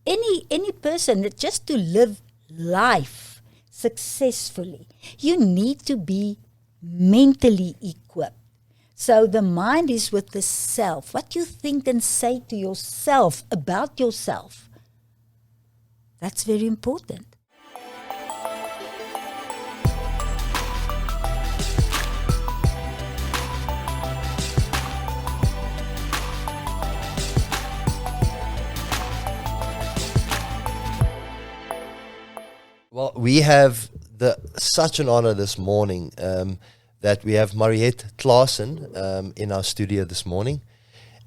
any person that just to live life successfully, you need to be mentally equipped. So the mind is with the self. What you think and say to yourself about yourself, that's very important. Well, we have such an honor this morning that we have Maretha Claasen in our studio this morning.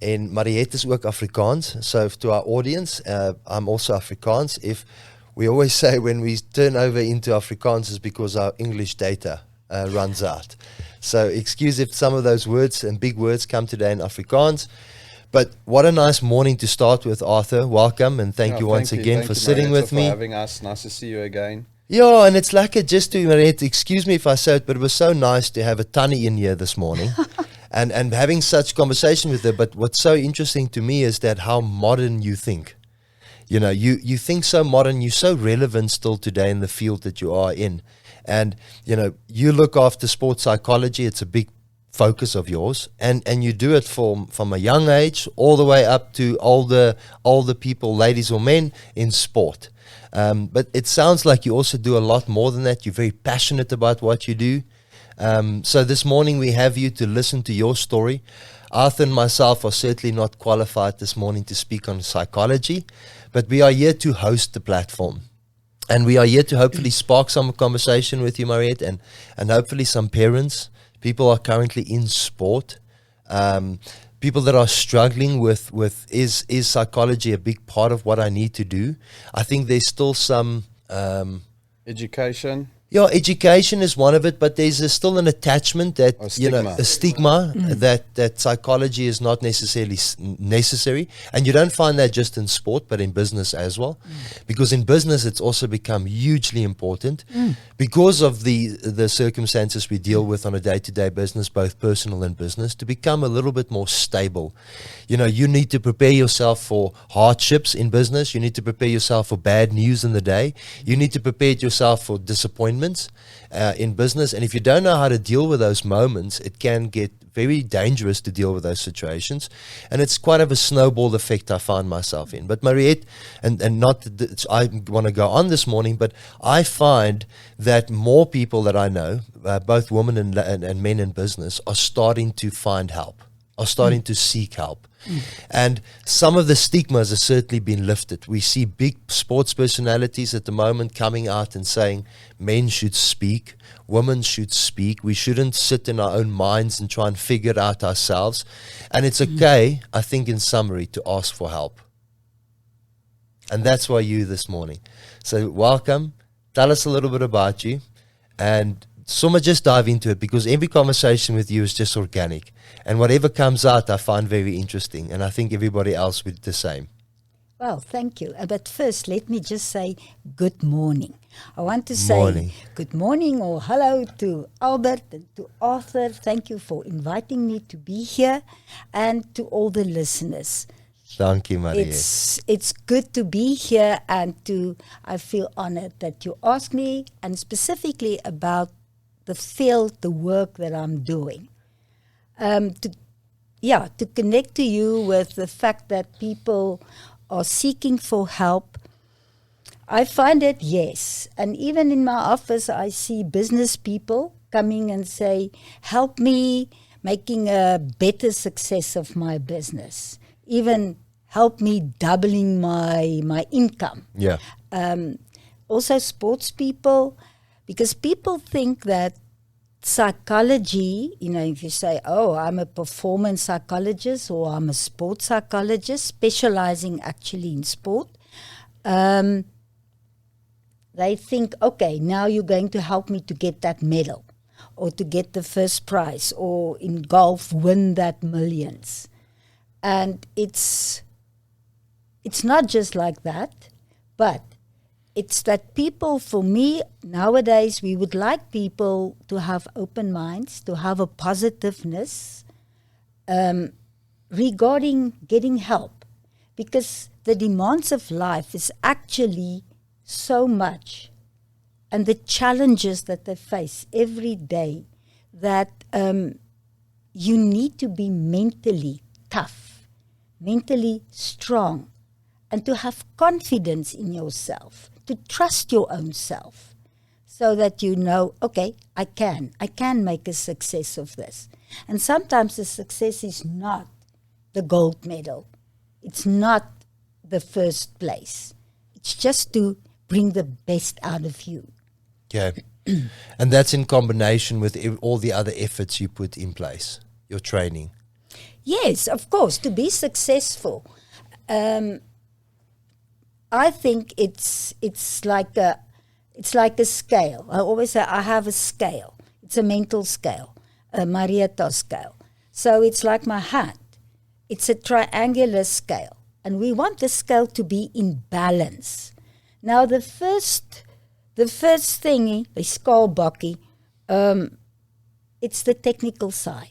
En Maretha is ook Afrikaans. So to our audience, I'm also Afrikaans. If we always say when we turn over into Afrikaans is because our English data runs out. So excuse if some of those words and big words come today in Afrikaans. But what a nice morning to start with, Arthur. Welcome, and thank you once again for sitting with me. Thank you for having us. Nice to see you again. Yeah, and it's like just to, Maretha, excuse me if I say it, but it was so nice to have a Tannie in here this morning and having such conversation with her. But what's so interesting to me is that how modern you think. You know, you think so modern, you're so relevant still today in the field that you are in. And, you know, you look after sports psychology. It's a big focus of yours, and you do it from a young age all the way up to older people, ladies or men, in sport. But it sounds like you also do a lot more than that. You're very passionate about what you do. So this morning we have you to listen to your story. Arthur and myself are certainly not qualified this morning to speak on psychology, but we are here to host the platform. And we are here to hopefully spark some conversation with you, Maretha, and hopefully some parents. People are currently in sport. People that are struggling with is psychology a big part of what I need to do? I think there's still some education. Yeah, education is one of it, but there's still an attachment that a stigma that psychology is not necessarily necessary, and you don't find that just in sport, but in business as well, because in business it's also become hugely important because of the circumstances we deal with on a day-to-day business, both personal and business, to become a little bit more stable. You know, you need to prepare yourself for hardships in business. You need to prepare yourself for bad news in the day. You need to prepare yourself for disappointment in business, and if you don't know how to deal with those moments, it can get very dangerous to deal with those situations, and it's quite of a snowball effect I find myself in. But Maretha, and not that I want to go on this morning, but I find that more people that I know, both women and men in business, are starting to find help, are starting to seek help. And some of the stigmas have certainly been lifted. We see big sports personalities at the moment coming out and saying men should speak, women should speak. We shouldn't sit in our own minds and try and figure it out ourselves. And it's okay, I think, in summary, to ask for help. And that's why you this morning. So welcome. Tell us a little bit about you, and just dive into it, because every conversation with you is just organic, and whatever comes out I find very interesting, and I think everybody else would the same. Well, thank you. But first, let me just say good morning. I want to say good morning or hello to Albert and to Arthur. Thank you for inviting me to be here, and to all the listeners. Thank you, Maretha. It's good to be here, and I feel honored that you asked me, and specifically about the field, the work that I'm doing. To connect to you with the fact that people are seeking for help. I find it, yes. And even in my office, I see business people coming and say, help me making a better success of my business. Even help me doubling my income. Yeah. Also sports people, because people think that psychology, you know, if you say, oh, I'm a performance psychologist or I'm a sports psychologist specializing actually in sport, they think, okay, now you're going to help me to get that medal or to get the first prize, or in golf win that millions. And it's not just like that, but it's that people, for me, nowadays, we would like people to have open minds, to have a positiveness regarding getting help. Because the demands of life is actually so much, and the challenges that they face every day, that you need to be mentally tough, mentally strong, and to have confidence in yourself, to trust your own self, so that you know, okay, I can make a success of this. And sometimes the success is not the gold medal. It's not the first place. It's just to bring the best out of you. Yeah. And that's in combination with all the other efforts you put in place, your training. Yes, of course, to be successful. I think it's like a scale. I always say I have a scale. It's a mental scale, a Maretha scale. So it's like my hand. It's a triangular scale, and we want the scale to be in balance. Now the first thingy, the skaalbakkie, it's the technical side.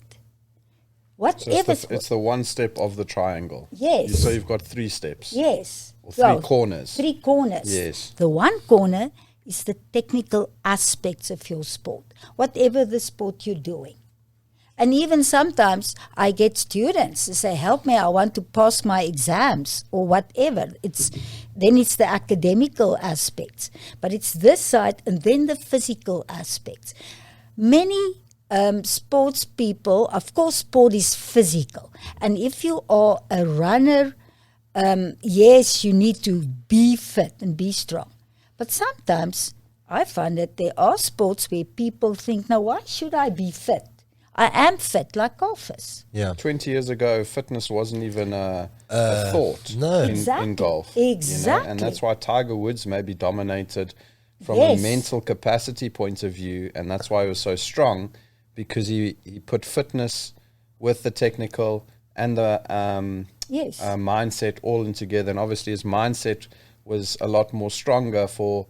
Whatever. So it's the one step of the triangle. Yes. So you've got 3 steps. Yes. Or 3 corners. 3 corners. Yes. The one corner is the technical aspects of your sport, whatever the sport you're doing. And even sometimes I get students to say, help me, I want to pass my exams or whatever. Then it's the academical aspects. But it's this side and then the physical aspects. Many sports people, of course, sport is physical. And if you are a runner, yes, you need to be fit and be strong. But sometimes I find that there are sports where people think, now why should I be fit? I am fit, like golfers. Yeah. 20 years ago, fitness wasn't even a thought in golf. Exactly. And that's why Tiger Woods maybe dominated from Yes. a mental capacity point of view, and that's why he was so strong, because he put fitness with the technical and the mindset all in together. And obviously his mindset was a lot more stronger for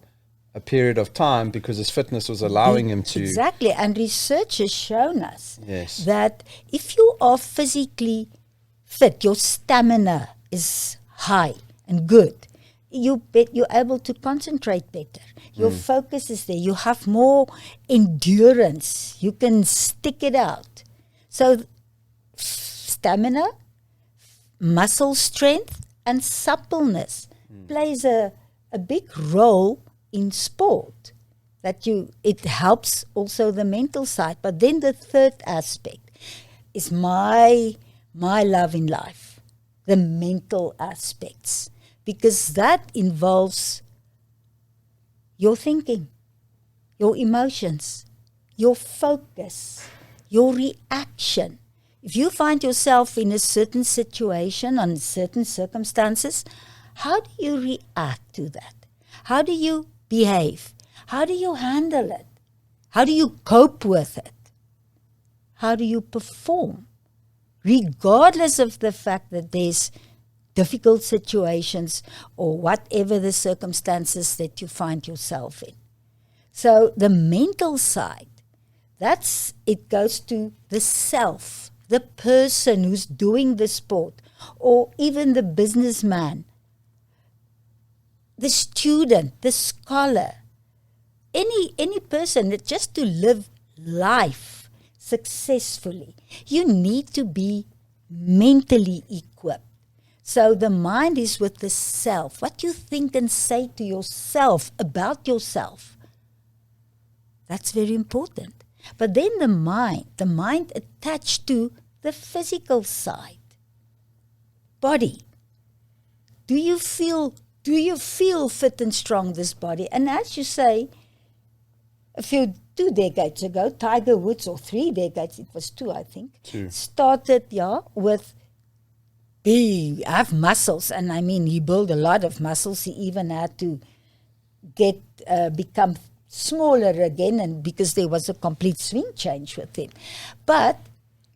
a period of time because his fitness was allowing him to. Exactly. And research has shown us Yes. that if you are physically fit, your stamina is high and good, you're able to concentrate better. Your focus is there. You have more endurance. You can stick it out. So stamina, muscle strength, and suppleness plays a big role in sport. It helps also the mental side. But then the third aspect is my love in life, the mental aspects, because that involves your thinking, your emotions, your focus, your reaction. If you find yourself in a certain situation, on certain circumstances, how do you react to that? How do you behave? How do you handle it? How do you cope with it? How do you perform? Regardless of the fact that there's difficult situations or whatever the circumstances that you find yourself in. So the mental side, it goes to the self, the person who's doing the sport, or even the businessman, the student, the scholar, any person that just to live life successfully, you need to be mentally equipped. So the mind is with the self, what you think and say to yourself about yourself. That's very important. But then the mind attached to the physical side. Body. Do you feel fit and strong, this body? And as you say, a few 2 decades ago, Tiger Woods, or 3 decades, it was 2, I think, started with he have muscles, and I mean he built a lot of muscles. He even had to become smaller again, and because there was a complete swing change with him. But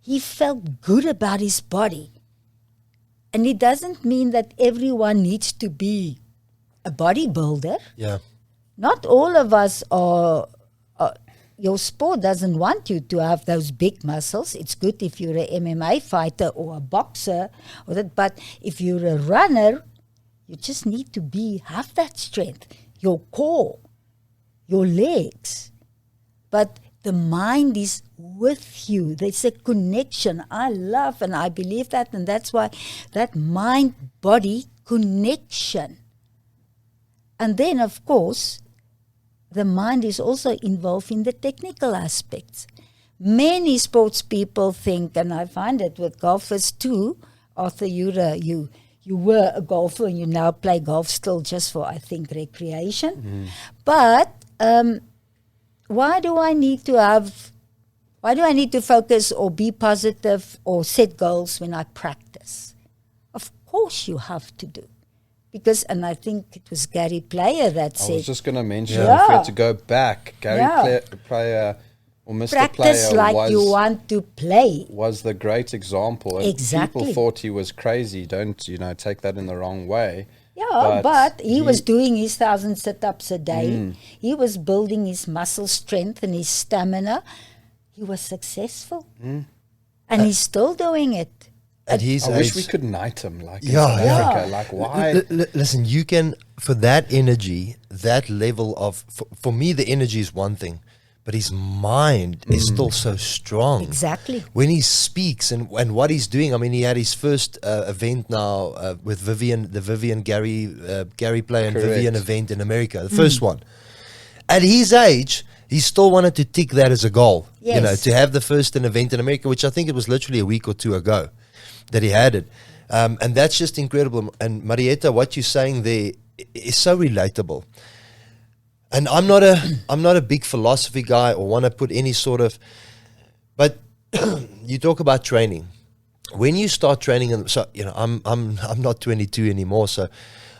he felt good about his body. And it doesn't mean that everyone needs to be a bodybuilder. Yeah. Not all of us are. Your sport doesn't want you to have those big muscles. It's good if you're an MMA fighter or a boxer, but if you're a runner, You just need to have that strength, your core, your legs. But the mind is with you. There's a connection. I love and I believe that, and that's why that mind-body connection. And then, of course, the mind is also involved in the technical aspects. Many sports people think, and I find it with golfers too, Arthur, you were a golfer and you now play golf still just for, I think, recreation. But why do I need to focus or be positive or set goals when I practice? Of course you have to do. Because, and I think it was Gary Player that said... I was just going to mention, if we had to go back, Gary Player or Mr. Practice Player like you want to play. Was the great example. And exactly. People thought he was crazy. Don't, take that in the wrong way. Yeah, but he was doing his 1,000 sit-ups a day. He was building his muscle strength and his stamina. He was successful. And he's still doing it. At his I age, wish we could knight him, like in South Africa. Like, why? Listen, you can, for that energy, that level of, for me, the energy is one thing, but his mind is still so strong. Exactly. When he speaks and what he's doing, I mean, he had his first event now with Gary Player and Vivian event in America, the first one. At his age, he still wanted to tick that as a goal, to have the first event in America, which I think it was literally a week or two ago that he had it. And that's just incredible. And Maretha, what you're saying there is so relatable. And I'm not a big philosophy guy or want to put any sort of, but you talk about training. When you start training, so I'm not 22 anymore, so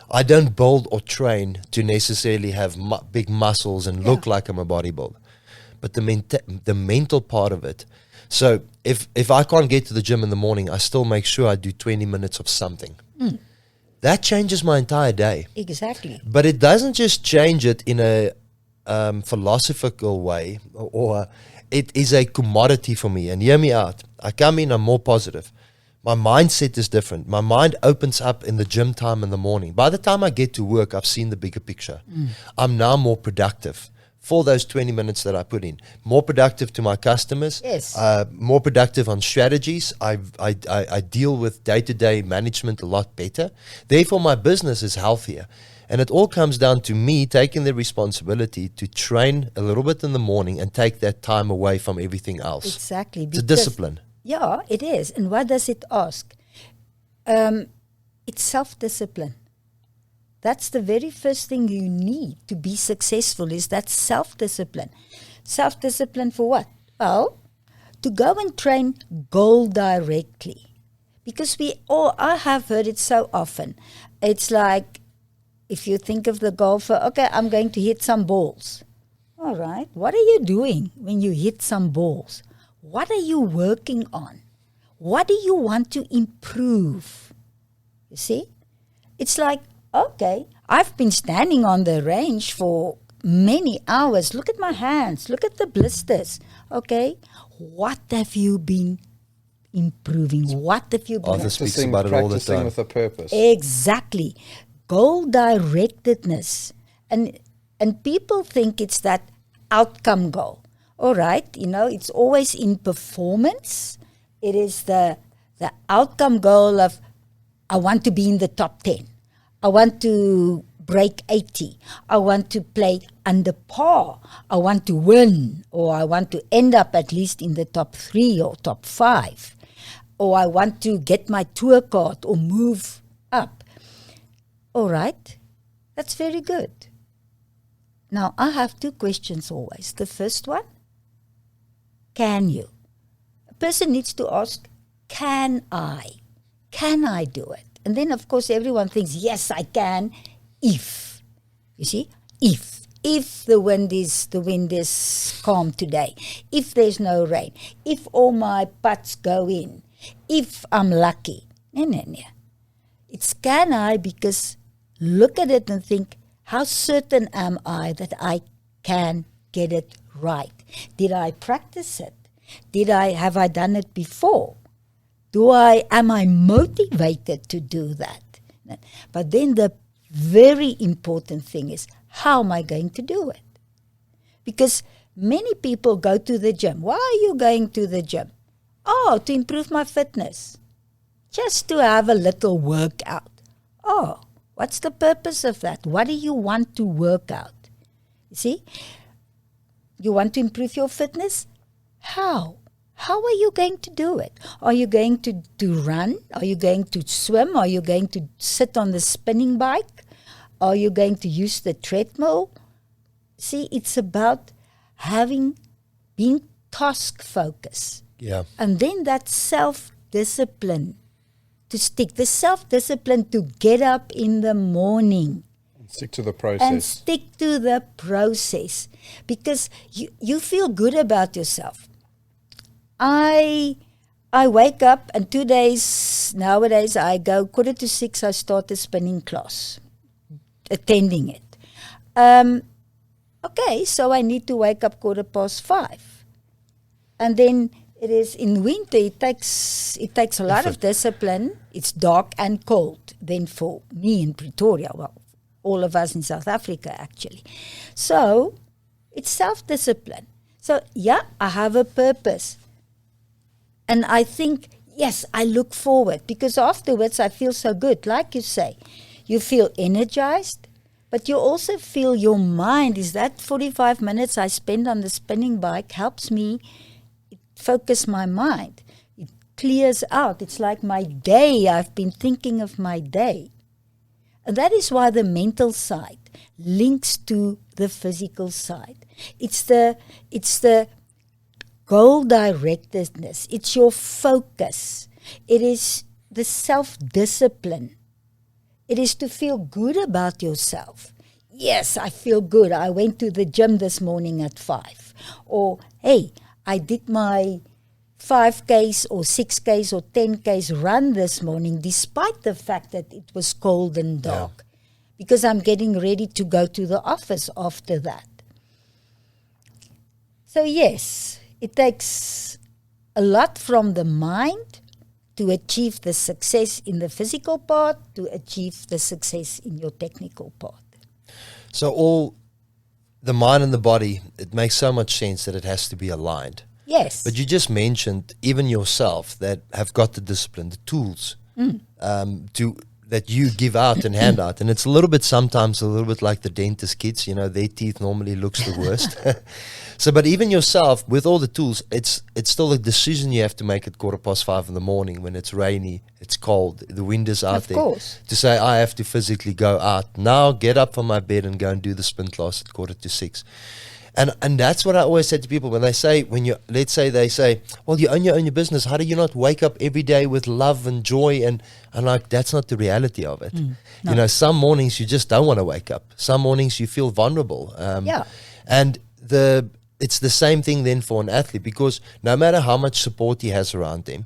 I don't build or train to necessarily have big muscles and look like I'm a bodybuilder. But the mental part of it. So if I can't get to the gym in the morning, I still make sure I do 20 minutes of something. That changes my entire day. Exactly. But it doesn't just change it in a philosophical way, or it is a commodity for me. And hear me out. I come in, I'm more positive. My mindset is different. My mind opens up in the gym time in the morning. By the time I get to work, I've seen the bigger picture. I'm now more productive for those 20 minutes that I put in. More productive to my customers. Yes. More productive on strategies. I deal with day-to-day management a lot better. Therefore, my business is healthier. And it all comes down to me taking the responsibility to train a little bit in the morning and take that time away from everything else. Exactly. It's a discipline. Yeah, it is. And what does it ask? It's self-discipline. That's the very first thing you need to be successful, is that self-discipline. Self-discipline for what? Well, to go and train goal directly. Because I have heard it so often. It's like, if you think of the golfer, okay, I'm going to hit some balls. All right, what are you doing when you hit some balls? What are you working on? What do you want to improve? You see? It's like, okay, I've been standing on the range for many hours. Look at my hands. Look at the blisters. Okay, what have you been improving? What have you been Arthur speaks about it all the time. Practicing with a purpose. Exactly. Goal-directedness. And people think it's that outcome goal. All right, it's always in performance. It is the outcome goal of, I want to be in the top 10. I want to break 80. I want to play under par. I want to win, or I want to end up at least in the top 3 or top 5. Or I want to get my tour card or move up. All right, that's very good. Now, I have 2 questions always. The first one, can you? A person needs to ask, can I? Can I do it? And then, of course, everyone thinks, yes, I can, if. You see? If the wind is calm today. If there's no rain. If all my putts go in. If I'm lucky. No. It's can I, because look at it and think, how certain am I that I can get it right? Did I practice it? Have I done it before? Am I motivated to do that? But then the very important thing is, how am I going to do it? Because many people go to the gym. Why are you going to the gym? Oh, to improve my fitness. Just to have a little workout. Oh, what's the purpose of that? What do you want to work out? You see? You want to improve your fitness? How? How are you going to do it? Are you going to run? Are you going to swim? Are you going to sit on the spinning bike? Are you going to use the treadmill? See, it's about being task focused. Yeah. And then that self-discipline to stick, the self-discipline to get up in the morning. Stick to the process. And stick to the process. Because you feel good about yourself. I wake up and 2 days, nowadays I go 5:45, I start a spinning class, attending it. Okay, so I need to wake up 5:15. And then it is in winter, it takes a lot of discipline. It's dark and cold. Then for me in Pretoria, well, all of us in South Africa actually. So it's self-discipline. So yeah, I have a purpose. And I think, yes, I look forward because afterwards I feel so good. Like you say, you feel energized, but you also feel your mind is that 45 minutes I spend on the spinning bike helps me focus my mind. It clears out. It's like my day. I've been thinking of my day. And that is why the mental side links to the physical side. It's the goal-directedness. It's your focus. It is the self-discipline. It is to feel good about yourself. Yes, I feel good. I went to the gym this morning at 5. Or, hey, I did my 5Ks or 6Ks or 10Ks run this morning despite the fact that it was cold and dark. Because I'm getting ready to go to the office after that. So yes, it takes a lot from the mind to achieve the success in the physical part, to achieve the success in your technical part. So all the mind and the body, it makes so much sense that it has to be aligned. Yes. But you just mentioned even yourself that have got the discipline, the tools that you give out and hand out. And it's sometimes a little bit like the dentist kids, their teeth normally looks the worst. So, but even yourself, with all the tools, it's still a decision you have to make at 5:15 in the morning when it's rainy, it's cold, the wind is out there. Of course. To say, I have to physically go out now, get up from my bed and go and do the spin class at 5:45. And that's what I always say to people when they say, let's say they say, well, you own your business. How do you not wake up every day with love and joy? And like, that's not the reality of it. No. Some mornings you just don't want to wake up. Some mornings you feel vulnerable. And it's the same thing then for an athlete, because no matter how much support he has around them,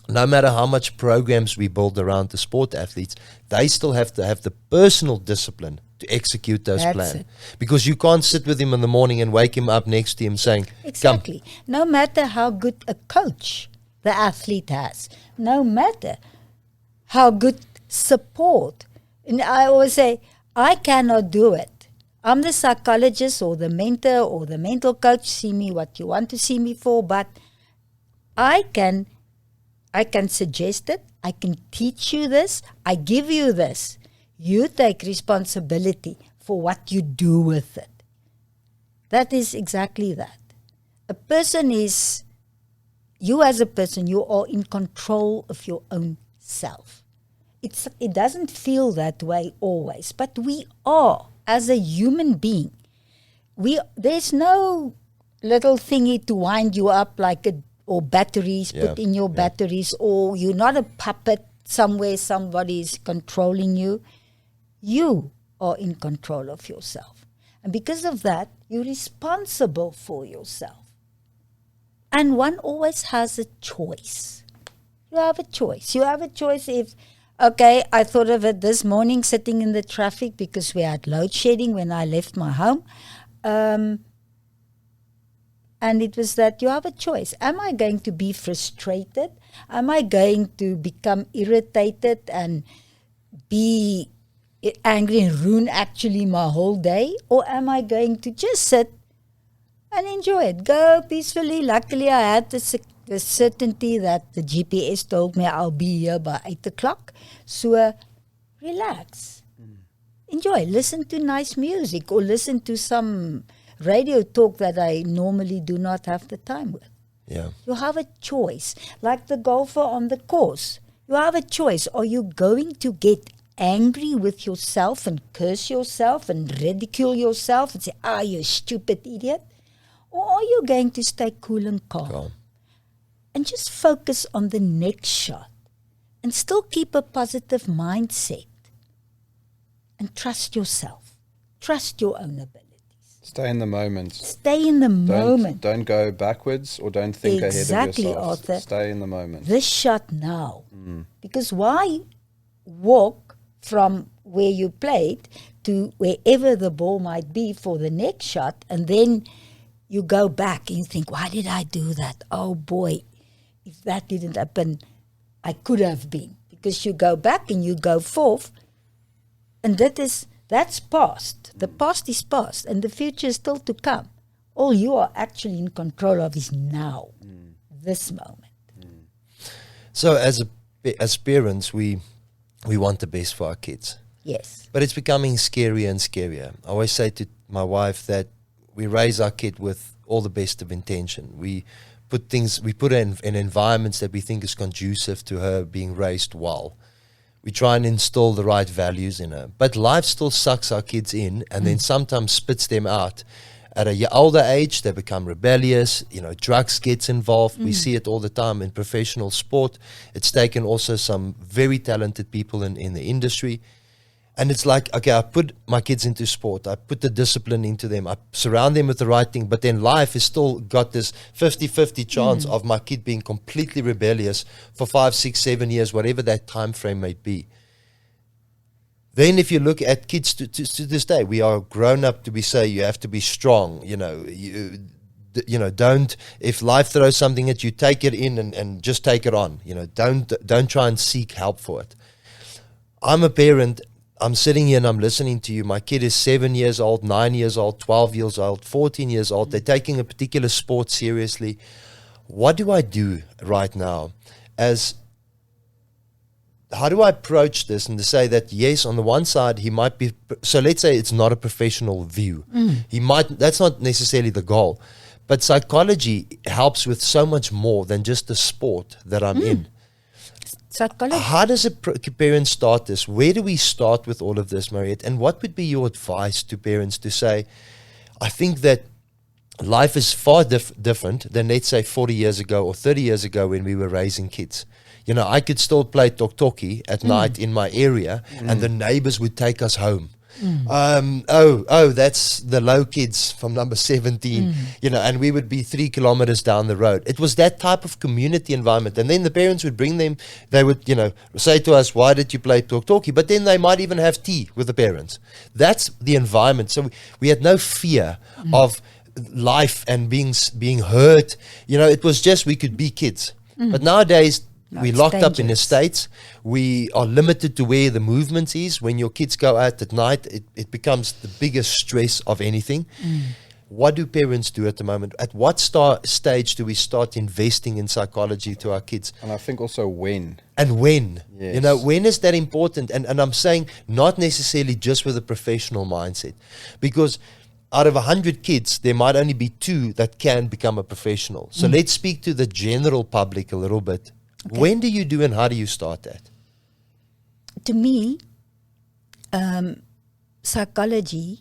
no matter how much programs we build around the sport athletes, they still have to have the personal discipline to execute those plans. Because you can't sit with him in the morning and wake him up next to him saying, exactly. Come. No matter how good a coach the athlete has, no matter how good support. And I always say, I cannot do it. I'm the psychologist or the mentor or the mental coach. See me what you want to see me for, but I can suggest it. I can teach you this. I give you this. You take responsibility for what you do with it. That is exactly that. You as a person, you are in control of your own self. It doesn't feel that way always, but we are as a human being. There's no little thingy to wind you up or batteries, put in your batteries, or you're not a puppet somewhere somebody is controlling you. You are in control of yourself. And because of that, you're responsible for yourself. And one always has a choice. You have a choice. You have a choice if, okay, I thought of it this morning sitting in the traffic because we had load shedding when I left my home. And it was that you have a choice. Am I going to be frustrated? Am I going to become irritated and be angry and ruin actually my whole day? Or am I going to just sit and enjoy it? Go peacefully. Luckily, I had the certainty that the GPS told me I'll be here by 8 o'clock. So relax. Enjoy. Listen to nice music or listen to some radio talk that I normally do not have the time with. Yeah. You have a choice. Like the golfer on the course. You have a choice. Are you going to get angry with yourself and curse yourself and ridicule yourself and say, you stupid idiot? Or are you going to stay cool and calm? And just focus on the next shot and still keep a positive mindset and trust yourself. Trust your own abilities. Stay in the moment. Stay in the moment. Don't go backwards or don't think ahead of yourself. Exactly, Arthur. Stay in the moment. This shot now. Because why walk from where you played to wherever the ball might be for the next shot, and then you go back and you think, why did I do that? Oh boy, if that didn't happen, I could have been. Because you go back and you go forth, and that's past. The past is past, and the future is still to come. All you are actually in control of is now, this moment. So as parents, we want the best for our kids. Yes. But it's becoming scarier and scarier. I always say to my wife that we raise our kid with all the best of intention. We put her in environments that we think is conducive to her being raised well. We try and install the right values in her. But life still sucks our kids in and then sometimes spits them out. At an older age, they become rebellious. Drugs gets involved. We see it all the time in professional sport. It's taken also some very talented people in the industry. And it's like, okay, I put my kids into sport. I put the discipline into them. I surround them with the right thing. But then life has still got this 50-50 chance of my kid being completely rebellious for 5, 6, 7 years, whatever that time frame may be. Then if you look at kids to this day, we are grown up we say you have to be strong. Don't, if life throws something at you, take it in and just take it on. Don't try and seek help for it. I'm a parent. I'm sitting here and I'm listening to you. My kid is 7 years old, 9 years old, 12 years old, 14 years old. They're taking a particular sport seriously. What do I do right now? How do I approach this and to say that, yes, on the one side, he might be, so let's say it's not a professional view. That's not necessarily the goal. But psychology helps with so much more than just the sport that I'm in. Psychology. How does a parent start this? Where do we start with all of this, Maretha? And what would be your advice to parents to say, I think that life is far different than, let's say, 40 years ago or 30 years ago when we were raising kids. I could still play tok-toki at night in my area and the neighbors would take us home. That's the low kids from number 17, and we would be 3 kilometers down the road. It was that type of community environment. And then the parents would bring them, they would, say to us, why did you play tok-toki? But then they might even have tea with the parents. That's the environment. So we had no fear of life and being hurt. It was just, we could be kids. But nowadays, we're locked up in the States. We are limited to where the movement is. When your kids go out at night, it becomes the biggest stress of anything. What do parents do at the moment? At what stage do we start investing in psychology to our kids? And I think also when. And when. Yes. When is that important? And I'm saying not necessarily just with a professional mindset. Because out of 100 kids, there might only be 2 that can become a professional. So let's speak to the general public a little bit. Okay. When do you do and how do you start that? To me, psychology,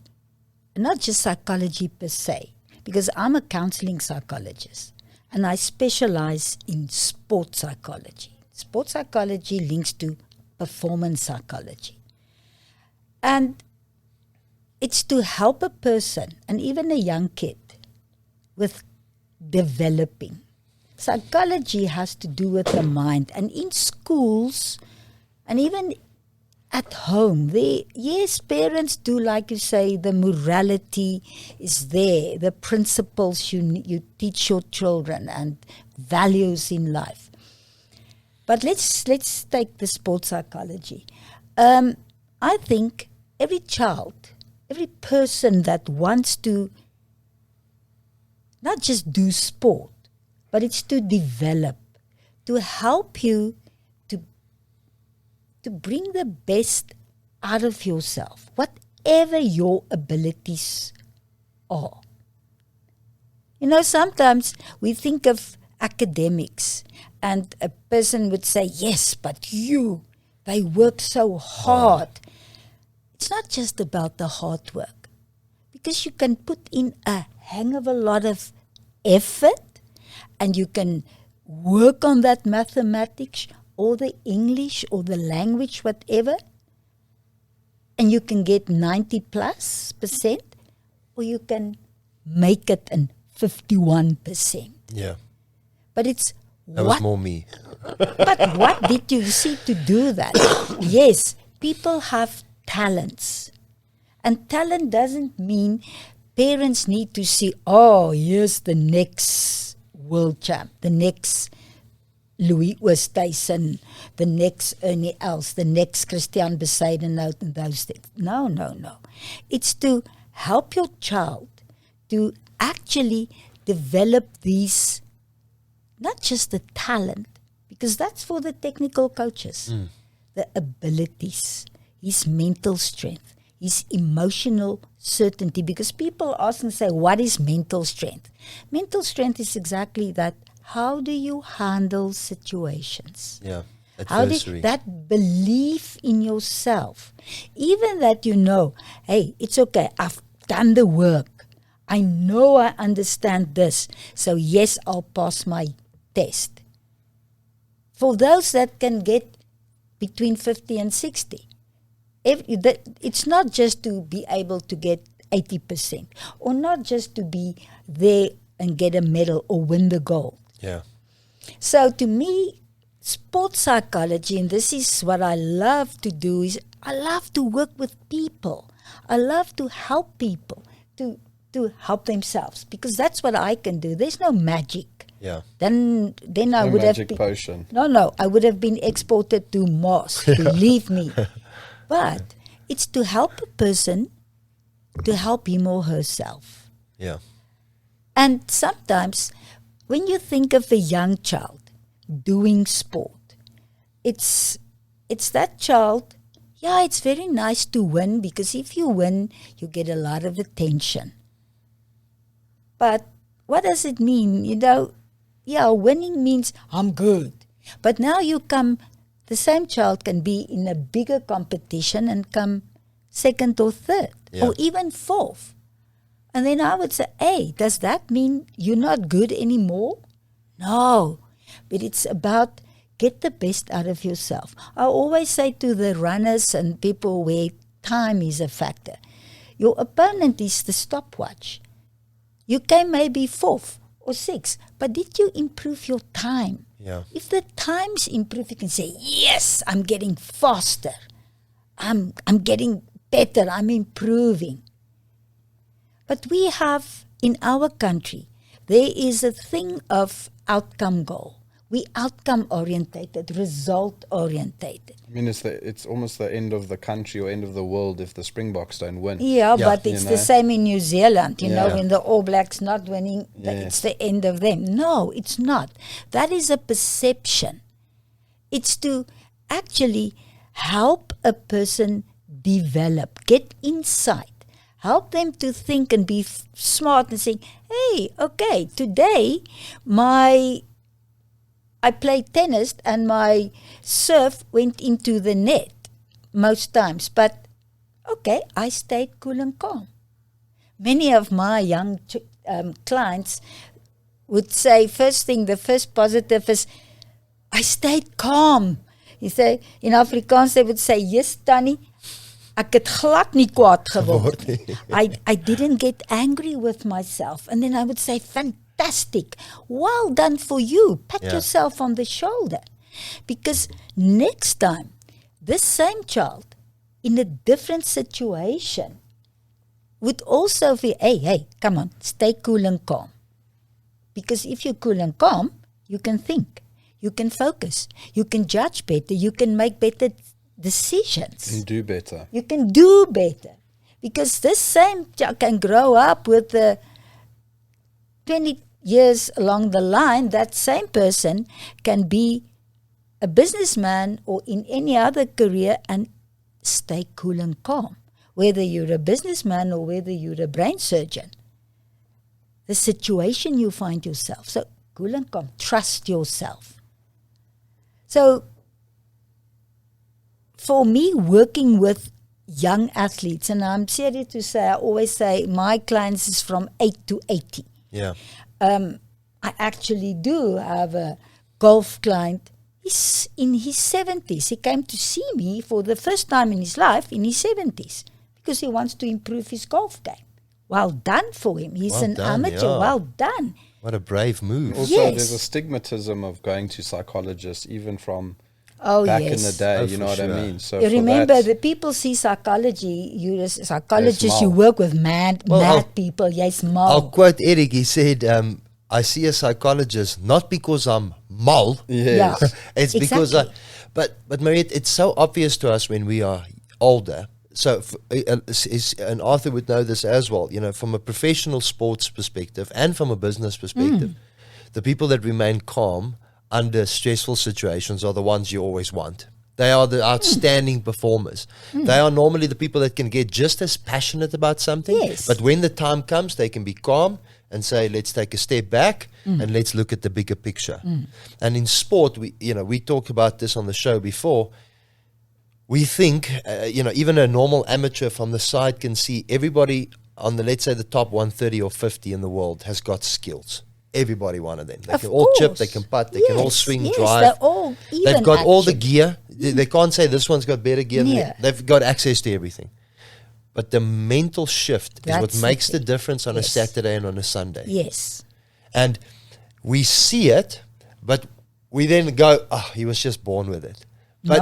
not just psychology per se, because I'm a counseling psychologist and I specialize in sport psychology. Sport psychology links to performance psychology. And it's to help a person and even a young kid with developing. Psychology has to do with the mind, and in schools and even at home, yes, parents do, like you say, the morality is there, the principles you teach your children and values in life. But let's take the sports psychology. I think every child, every person that wants to not just do sport, but it's to develop, to help you to bring the best out of yourself, whatever your abilities are. You know, sometimes we think of academics and a person would say, yes, but they work so hard. It's not just about the hard work, because you can put in a hang of a lot of effort and you can work on that mathematics or the English or the language, whatever, and you can get 90+%, or you can make it in 51%. Yeah. But it's that was more me. But what did you see to do that? Yes, people have talents. And talent doesn't mean parents need to see, oh, here's the next world champ, the next Louis Oosthuizen, the next Ernie Els, the next Christian Bezuidenhout, and those things. No. It's to help your child to actually develop these, not just the talent, because that's for the technical coaches, the abilities, his mental strength, his emotional certainty. Because people often say, what is mental strength? Mental strength is exactly that. How do you handle situations? Yeah, adversary. That belief in yourself. Even that you know, hey, it's okay, I've done the work. I know I understand this. So yes, I'll pass my test. For those that can get between 50 and 60, it's not just to be able to get 80%, or not just to be there and get a medal or win the gold. Yeah. So to me, sports psychology, and this is what I love to do, is I love to work with people. I love to help people to help themselves, because that's what I can do. There's no magic. Yeah. Then I would have been potion. No, I would have been exported to Mars. Believe me. But it's to help a person to help him or herself. Yeah. And sometimes when you think of a young child doing sport, it's that child, yeah, it's very nice to win, because if you win, you get a lot of attention. But what does it mean? You know, yeah, winning means I'm good. But now the same child can be in a bigger competition and come second or third, or even fourth. And then I would say, hey, does that mean you're not good anymore? No, but it's about get the best out of yourself. I always say to the runners and people where time is a factor, your opponent is the stopwatch. You came maybe fourth or sixth, but did you improve your time? Yeah. If the times improve, you can say, yes, I'm getting faster. I'm getting better. I'm improving. But we have, in our country, there is a thing of outcome goal. We outcome orientated, result orientated. I mean, it's almost the end of the country or end of the world if the Springboks don't win. Yeah, but it's the same in New Zealand. You know, when the All Blacks not winning, it's the end of them. No, it's not. That is a perception. It's to actually help a person develop, get insight. Help them to think and be smart and say, hey, okay, today I played tennis and my serve went into the net most times. But, okay, I stayed cool and calm. Many of my young clients would say, the first positive is, I stayed calm. You say, in Afrikaans, they would say, yes, Tannie, ek het glad nie kwaad geword nie. I didn't get angry with myself. And then I would say, fantastic. Well done for you. Pat yourself on the shoulder. Because next time, this same child, in a different situation, would also be, hey, come on, stay cool and calm. Because if you're cool and calm, you can think. You can focus. You can judge better. You can make better decisions. You can do better. You can do better. Because this same child can grow up with the 20 years along the line, that same person can be a businessman or in any other career and stay cool and calm. Whether you're a businessman or whether you're a brain surgeon. The situation you find yourself. So cool and calm. Trust yourself. So for me, working with young athletes, and I'm serious to say, I always say my clients is from 8 to 80. Yeah. I actually do have a golf client. He's in his 70s. He came to see me for the first time in his life in his 70s because he wants to improve his golf game. Well done for him. He's an amateur. Yeah. Well done. What a brave move. Also, there's a stigmatism of going to psychologists, even from back in the day. You know what I mean? So you remember, the people see psychology. You're a psychologist. You work with mad people. Yes, mal. I'll quote Eric. He said, I see a psychologist not because I'm mal. Yes. Yeah. It's because but Maretha, it's so obvious to us when we are older. So, and Arthur would know this as well, you know, from a professional sports perspective and from a business perspective, the people that remain calm under stressful situations are the ones you always want. They are the outstanding performers. They are normally the people that can get just as passionate about something, but when the time comes, they can be calm and say, let's take a step back and let's look at the bigger picture. And in sport, we talked about this on the show before. We think, even a normal amateur from the side can see everybody on the, let's say, the top 130 or 50 in the world has got skills. Everybody, one of them. They can all chip, they can putt, they can all swing, drive. They've got all the gear. They can't say this one's got better gear. They've got access to everything. But the mental shift is what makes the difference on a Saturday and on a Sunday. Yes. And we see it, but we then go, he was just born with it. But,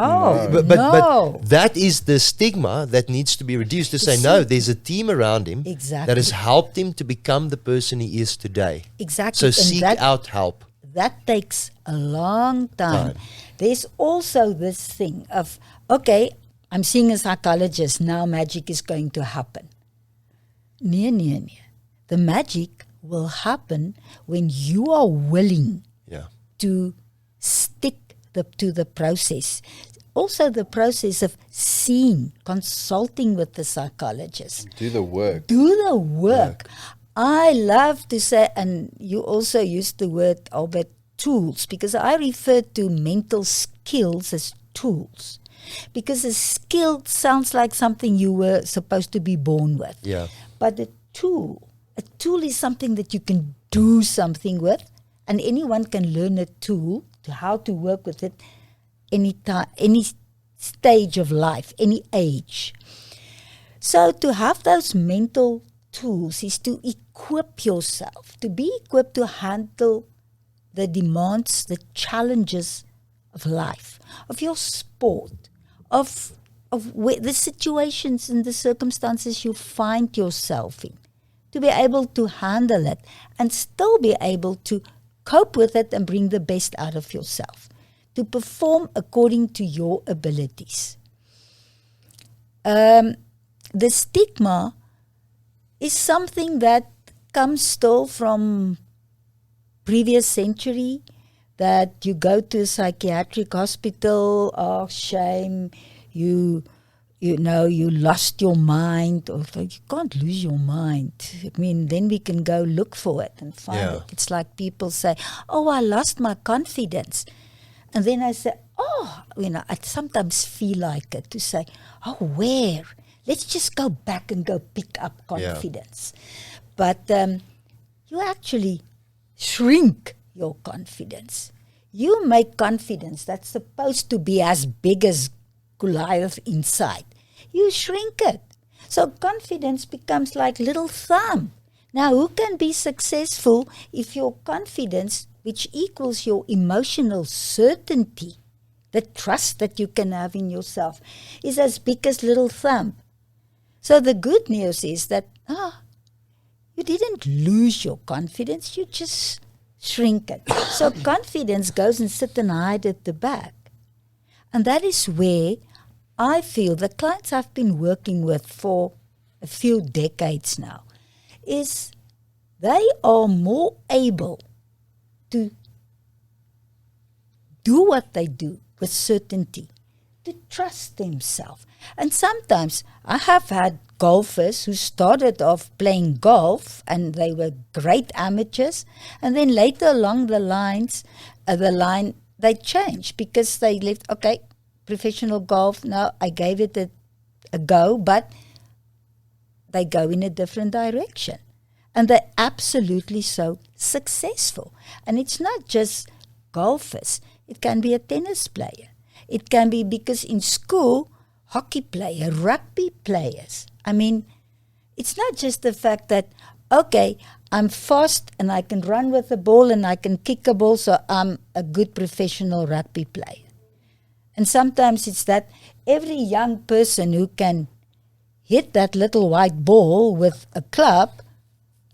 but that is the stigma that needs to be reduced to say, no, there's a team around him that has helped him to become the person he is today. Exactly. So seek out help. That takes a long time. There's also this thing of, okay, I'm seeing a psychologist, now magic is going to happen. No. The magic will happen when you are willing to stick to the process. Also the process of seeing, consulting with the psychologist. Do the work. I love to say, and you also used the word, Albert, tools, because I refer to mental skills as tools. Because a skill sounds like something you were supposed to be born with. Yeah. But a tool is something that you can do something with, and anyone can learn a tool to how to work with it any time, any stage of life, any age. So to have those mental tools is to equip yourself, to be equipped to handle the demands, the challenges of life, of your sport, of the situations and the circumstances you find yourself in, to be able to handle it and still be able to cope with it and bring the best out of yourself, to perform according to your abilities. The stigma is something that comes still from previous century, that you go to a psychiatric hospital, oh shame, you lost your mind, or you can't lose your mind. I mean, then we can go look for it and find it. It's like people say, oh, I lost my confidence. And then I say, I sometimes feel like it to say, oh, where? Let's just go back and go pick up confidence. But you actually shrink your confidence. You make confidence that's supposed to be as big as Goliath inside. You shrink it. So confidence becomes like little thumb. Now, who can be successful if your confidence, which equals your emotional certainty, the trust that you can have in yourself, is as big as little thumb? So the good news is that, you didn't lose your confidence, you just shrink it. So confidence goes and sit and hide at the back. And that is where I feel the clients I've been working with for a few decades now is they are more able to do what they do with certainty, to trust themselves. And sometimes I have had golfers who started off playing golf and they were great amateurs, and then later along the line they changed because they left, okay, professional golf, now I gave it a go, but they go in a different direction. And they're absolutely so successful. And it's not just golfers. It can be a tennis player. It can be, because in school, hockey player, rugby players. I mean, it's not just the fact that, okay, I'm fast and I can run with the ball and I can kick a ball, so I'm a good professional rugby player. And sometimes it's that every young person who can hit that little white ball with a club,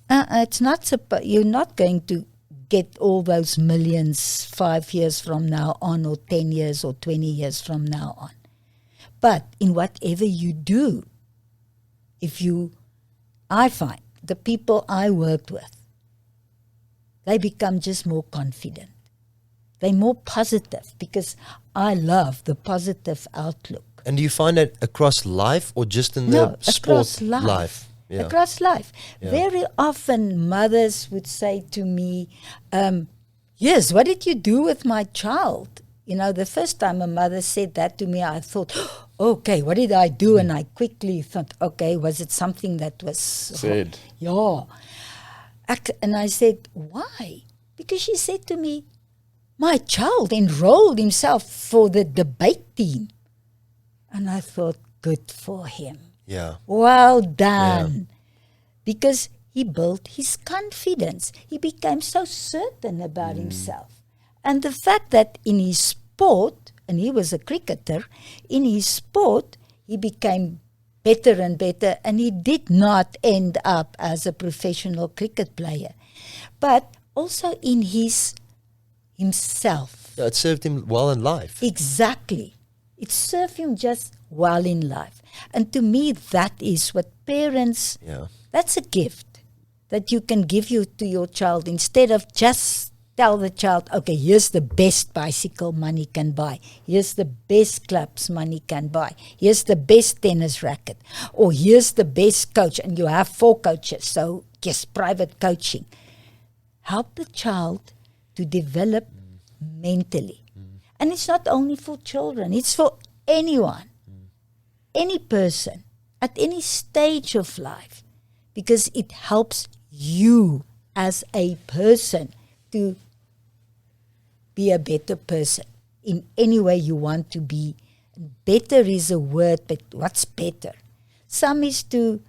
it's not you're not going to get all those millions 5 years from now on, or 10 years or 20 years from now on. But in whatever you do, I find the people I worked with, they become just more confident. They're more positive, because I love the positive outlook. And do you find that across life or just in the sport life? Yeah. Across life. Yeah. Very often mothers would say to me, yes, what did you do with my child? You know, the first time a mother said that to me, I thought, okay, what did I do? And I quickly thought, okay, was it something that was said? Yeah. And I said, why? Because she said to me, my child enrolled himself for the debate team. And I thought, good for him. Yeah. Well done. Yeah. Because he built his confidence. He became so certain about himself. And the fact that in his sport, and he was a cricketer, in his sport, he became better and better, and he did not end up as a professional cricket player. But also in himself. Yeah, it served him well in life. Exactly. It served him just well in life. And to me, that is what parents, that's a gift that you can give to your child, instead of just tell the child, okay, here's the best bicycle money can buy. Here's the best clubs money can buy. Here's the best tennis racket. Or here's the best coach. And you have 4 coaches, so yes, private coaching. Help the child to develop mentally. And it's not only for children, it's for anyone, any person, at any stage of life, because it helps you as a person to be a better person in any way you want to be. Better is a word, but what's better? Some is to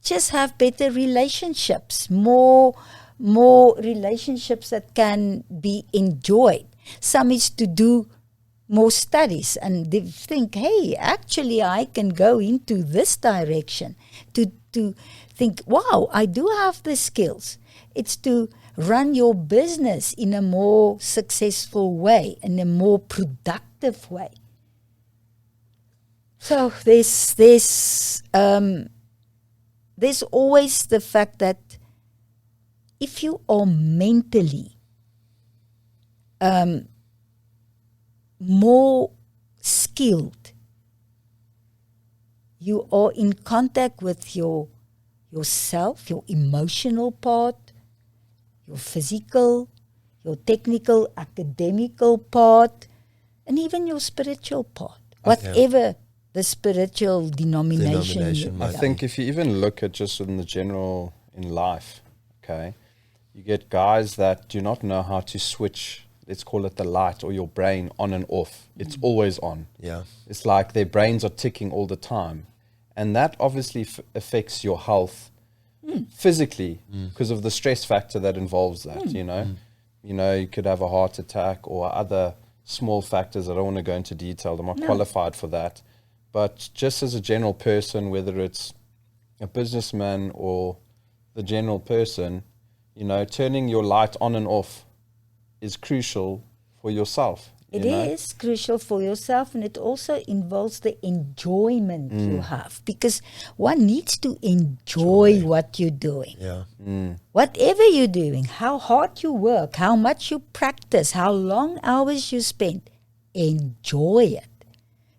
just have better relationships, more relationships that can be enjoyed. Some is to do more studies, and they think, hey, actually I can go into this direction. To think, wow, I do have the skills. It's to run your business in a more successful way, in a more productive way. So there's always the fact that if you are mentally more skilled, you are in contact with yourself, your emotional part, your physical, your technical, academical part, and even your spiritual part, whatever the spiritual denomination. I think if you even look at just in the general in life, okay, you get guys that do not know how to switch, let's call it the light or your brain on and off. It's always on. Yeah. It's like their brains are ticking all the time. And that obviously affects your health physically because of the stress factor that involves that, you know. You know, you could have a heart attack or other small factors. I don't want to go into detail. I'm not qualified for that. But just as a general person, whether it's a businessman or the general person, you know, turning your light on and off is crucial for yourself. It is crucial for yourself, and it also involves the enjoyment you have, because one needs to enjoy what you're doing. Yeah. Whatever you're doing, how hard you work, how much you practice, how long hours you spend, enjoy it,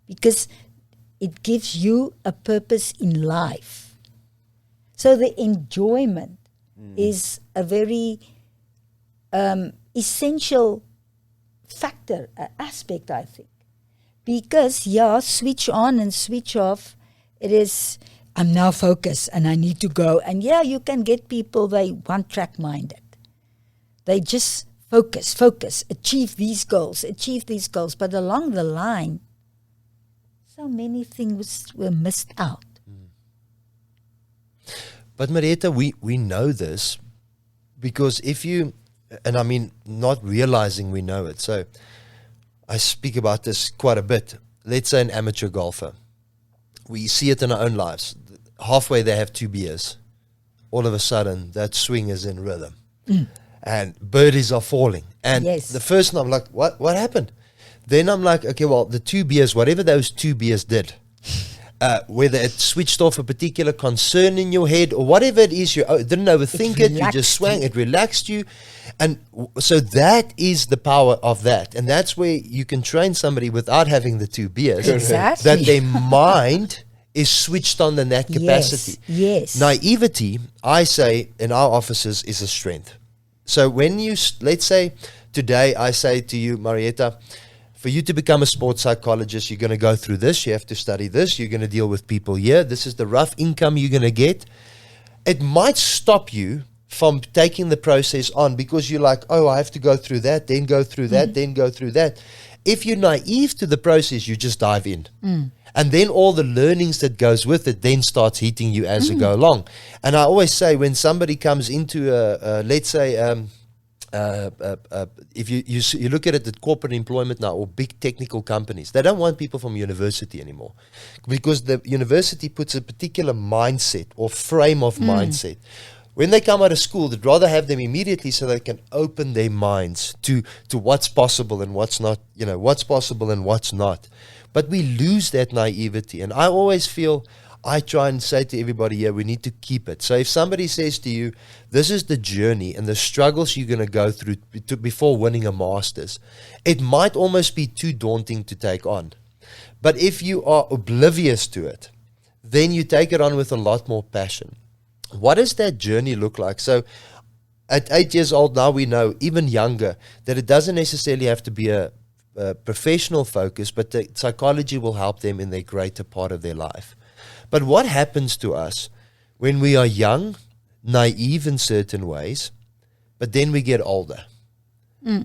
because it gives you a purpose in life. So the enjoyment is a very essential factor, aspect, I think. Because, switch on and switch off, it is, I'm now focused and I need to go. And you can get people, they one-track minded. They just focus, achieve these goals. But along the line, so many things were missed out. But Maretha, we know this because if you, and I mean, not realizing we know it. So I speak about this quite a bit. Let's say an amateur golfer. We see it in our own lives. Halfway they have 2 beers. All of a sudden, that swing is in rhythm. And birdies are falling. And the first time I'm like, what happened? Then I'm like, okay, well, the 2 beers, whatever those 2 beers did, whether it switched off a particular concern in your head or whatever it is, you didn't overthink it, you just swang, it relaxed you. And so that is the power of that. And that's where you can train somebody without having the 2 beers. Exactly. That their mind is switched on in that capacity. Yes. Naivety, I say, in our offices is a strength. So when you, let's say today I say to you, Maretha, for you to become a sports psychologist, you're going to go through this, you have to study this, you're going to deal with people here, this is the rough income you're going to get. It might stop you from taking the process on because you're like, I have to go through that, then go through that, then go through that. If you're naive to the process, you just dive in. And then all the learnings that goes with it then starts hitting you as you go along. And I always say when somebody comes into let's say, if you look at it at corporate employment now or big technical companies, they don't want people from university anymore because the university puts a particular mindset or frame of mindset. When they come out of school, they'd rather have them immediately so they can open their minds to what's possible and what's not, what's possible and what's not. But we lose that naivety. And I always feel, I try and say to everybody here, we need to keep it. So if somebody says to you, this is the journey and the struggles you're going to go through before winning a Masters, it might almost be too daunting to take on. But if you are oblivious to it, then you take it on with a lot more passion. What does that journey look like? So at 8 years old now, we know, even younger, that it doesn't necessarily have to be a professional focus, but the psychology will help them in their greater part of their life. But what happens to us when we are young, naive in certain ways, but then we get older?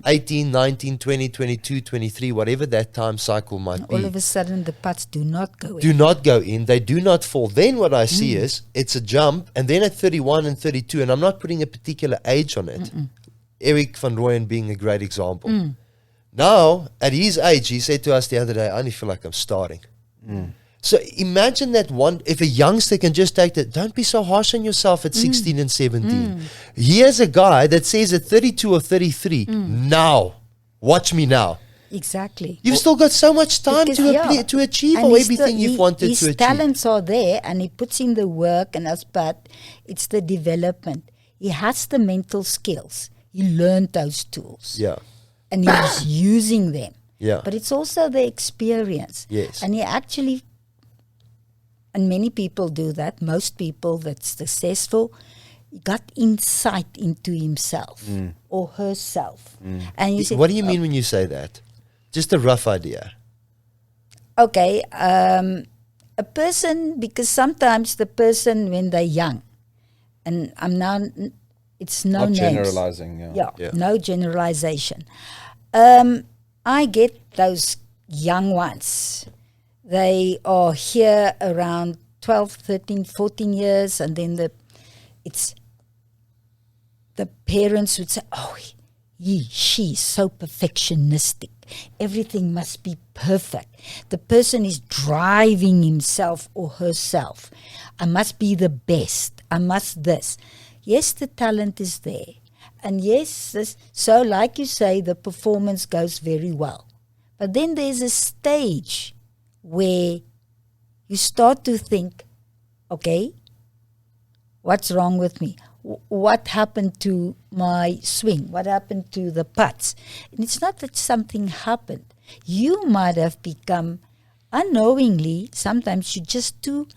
18, 19, 20, 22, 23, whatever that time cycle might be. All of a sudden, the putts do not go in. Do not go in. They do not fall. Then what I see is it's a jump, and then at 31 and 32, and I'm not putting a particular age on it. Eric van Rooyen being a great example. Now, at his age, he said to us the other day, I only feel like I'm starting. So imagine that if a youngster can just take that, don't be so harsh on yourself at 16 and 17. Here's a guy that says at 32 or 33, now, watch me now. Exactly. You've still got so much time to achieve everything you've wanted to achieve. His talents are there and he puts in the work, but it's the development. He has the mental skills. He learned those tools. Yeah. And he's using them. Yeah. But it's also the experience. Yes. And he actually, and many people do that, most people that's successful, got insight into himself or herself. And you say, what do you mean when you say that? Just a rough idea. Okay, a person, because sometimes the person when they're young, and I'm now, it's no Not names. generalizing, Yeah, no generalization. I get those young ones. They are here around 12, 13, 14 years, and then the parents would say, oh, she's so perfectionistic. Everything must be perfect. The person is driving himself or herself. I must be the best. I must this. Yes, the talent is there. And yes, so like you say, the performance goes very well. But then there's a stage where you start to think, okay, what's wrong with me? What happened to my swing? What happened to the putts? And it's not that something happened. You might have become, unknowingly, sometimes you're just too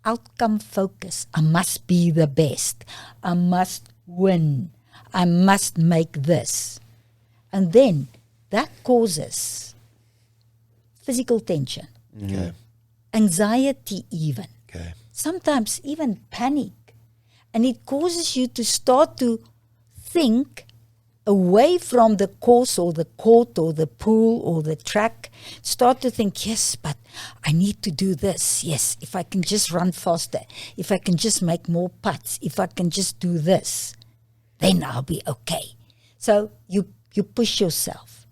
outcome focused. I must be the best. I must win. I must make this. And then that causes physical tension, anxiety even, sometimes even panic. And it causes you to start to think away from the course or the court or the pool or the track. Start to think, yes, but I need to do this. Yes, if I can just run faster, if I can just make more putts, if I can just do this, then I'll be okay. So you push yourself.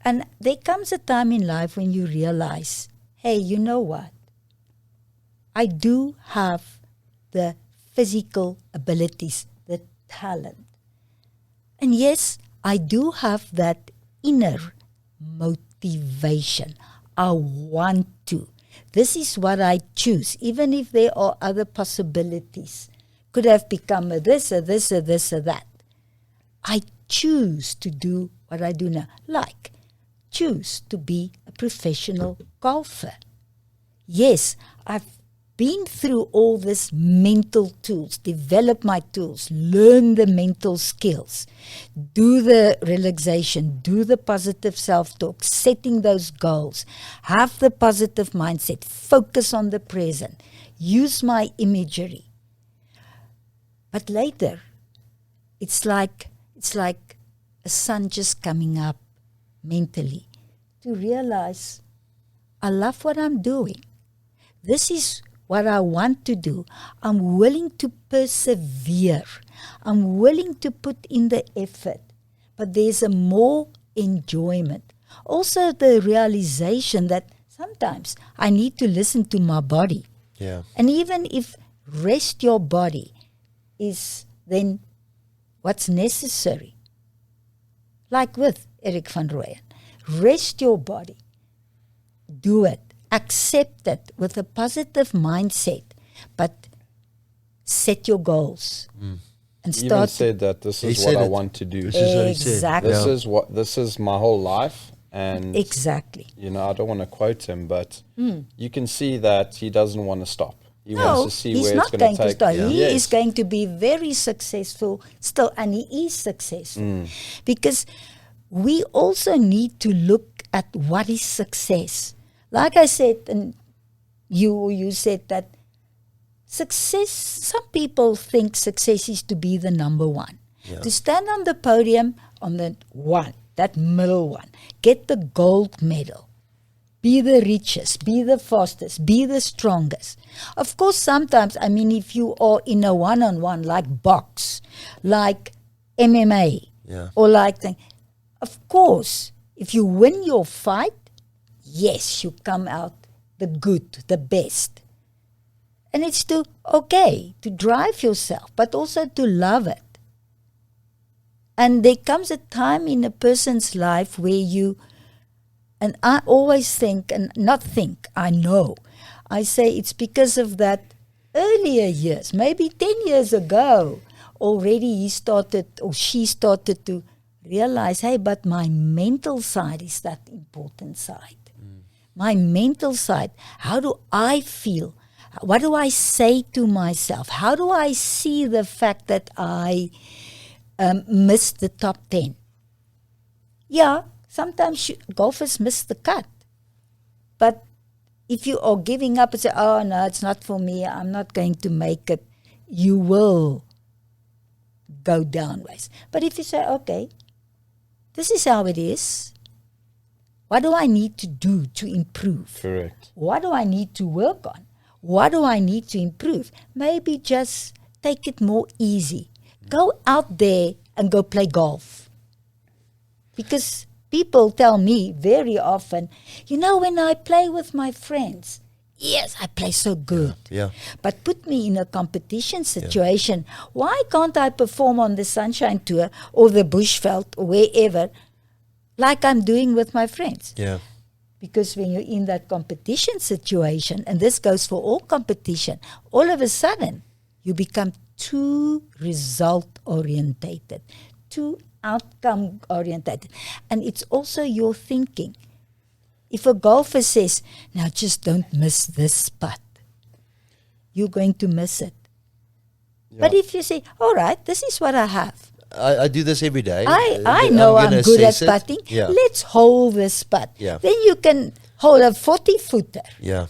And there comes a time in life when you realize, hey, you know what? I do have the physical abilities, the talent. And yes, I do have that inner motivation. I want to. This is what I choose, even if there are other possibilities. Could have become a this, or this, or this, or that. I choose to do what I do now. Like, choose to be a professional golfer. Yes, I've been through all this mental tools, develop my tools, learn the mental skills, do the relaxation, do the positive self-talk, setting those goals, have the positive mindset, focus on the present, use my imagery. But later, it's like a sun just coming up mentally to realize I love what I'm doing. This is what I want to do. I'm willing to persevere. I'm willing to put in the effort. But there's a more enjoyment. Also the realization that sometimes I need to listen to my body. Yeah. And even if rest your body is then what's necessary. Like with Eric van Rooyen. Rest your body. Do it. Accept it with a positive mindset, but set your goals and start. He even said that this is what I want to do. This is what he said. Exactly. This is my whole life, and exactly. You know, I don't want to quote him, but you can see that he doesn't want to stop. He wants to see where it's going to take. Stop. Yeah. He is going to be very successful still, and he is successful because we also need to look at what is success. Like I said, and you said that success, some people think success is to be the number one. Yeah. To stand on the podium on the one, that middle one, get the gold medal, be the richest, be the fastest, be the strongest. Of course, sometimes, I mean, if you are in a one-on-one like box, like MMA, or like, of course, if you win your fight, yes, you come out the good, the best. And it's to drive yourself, but also to love it. And there comes a time in a person's life where you, and I always think, and not think, I know, I say it's because of that earlier years, maybe 10 years ago, already he started or she started to realize, hey, but my mental side is that important side. My mental side, how do I feel? What do I say to myself? How do I see the fact that I missed the top 10? Yeah, sometimes golfers miss the cut. But if you are giving up and say, oh, no, it's not for me, I'm not going to make it, you will go downwards. But if you say, okay, this is how it is, what do I need to do to improve? Correct. What do I need to work on? What do I need to improve? Maybe just take it more easy. Go out there and go play golf. Because people tell me very often, you know, when I play with my friends, yes, I play so good. Yeah. But put me in a competition situation. Why can't I perform on the Sunshine Tour or the Bushveld or wherever? like I'm doing with my friends. Yeah. Because when you're in that competition situation, and this goes for all competition, all of a sudden you become too result orientated, too outcome orientated. And it's also your thinking. If a golfer says, now just don't miss this putt, you're going to miss it. Yeah. But if you say, all right, this is what I have. I do this every day. I know I'm good at putting. Yeah. Let's hold this putt. Yeah. Then you can hold a 40-footer. Yeah.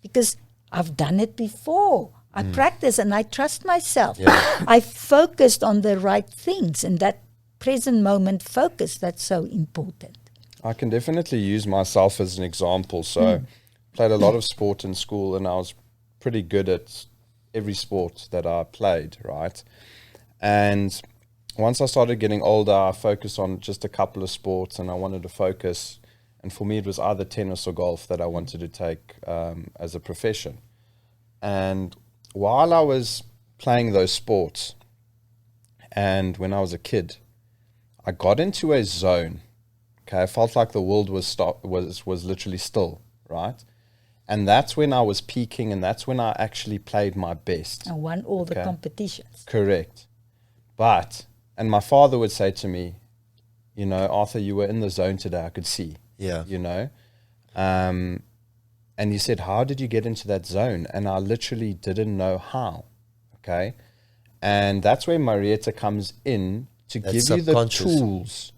Because I've done it before. I practice and I trust myself. Yeah. I focused on the right things, and that present moment focus, that's so important. I can definitely use myself as an example. So played a lot of sport in school, and I was pretty good at every sport that I played, right? And once I started getting older, I focused on just a couple of sports, and I wanted to focus. And for me, it was either tennis or golf that I wanted to take as a profession. And while I was playing those sports, and when I was a kid, I got into a zone. Okay, I felt like the world was literally still, right? And that's when I was peaking, and that's when I actually played my best. I won all the competitions. Correct. And my father would say to me, you know, Arthur, you were in the zone today, I could see. Yeah. You know? And he said, how did you get into that zone? And I literally didn't know how. Okay? And that's where Maretha comes in to give you the tools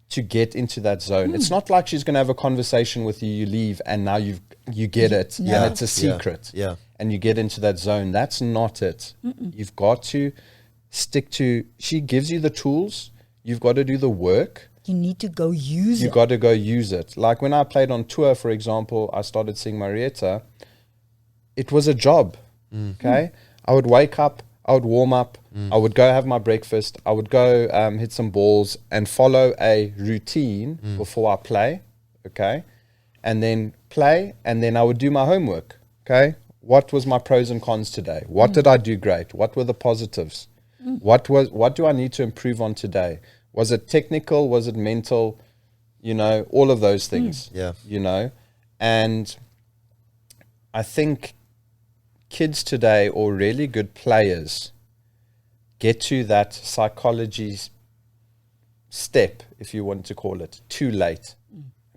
to get into that zone. It's not like she's going to have a conversation with you, you leave, and now you get it, and it's a secret. Yeah. And you get into that zone. That's not it. You've got to stick to, she gives you the tools, you've got to do the work. You need to go use it. You've got to go use it. Like when I played on tour, for example, I started seeing Maretha. It was a job, okay? I would wake up, I would warm up, I would go have my breakfast, I would go hit some balls and follow a routine before I play, okay? And then play, and then I would do my homework, okay? What was my pros and cons today? What did I do great? What were the positives? What do I need to improve on today? Was it technical? Was it mental? You know, all of those things. Yeah. You know, and I think kids today, or really good players, get to that psychology step, if you want to call it, too late.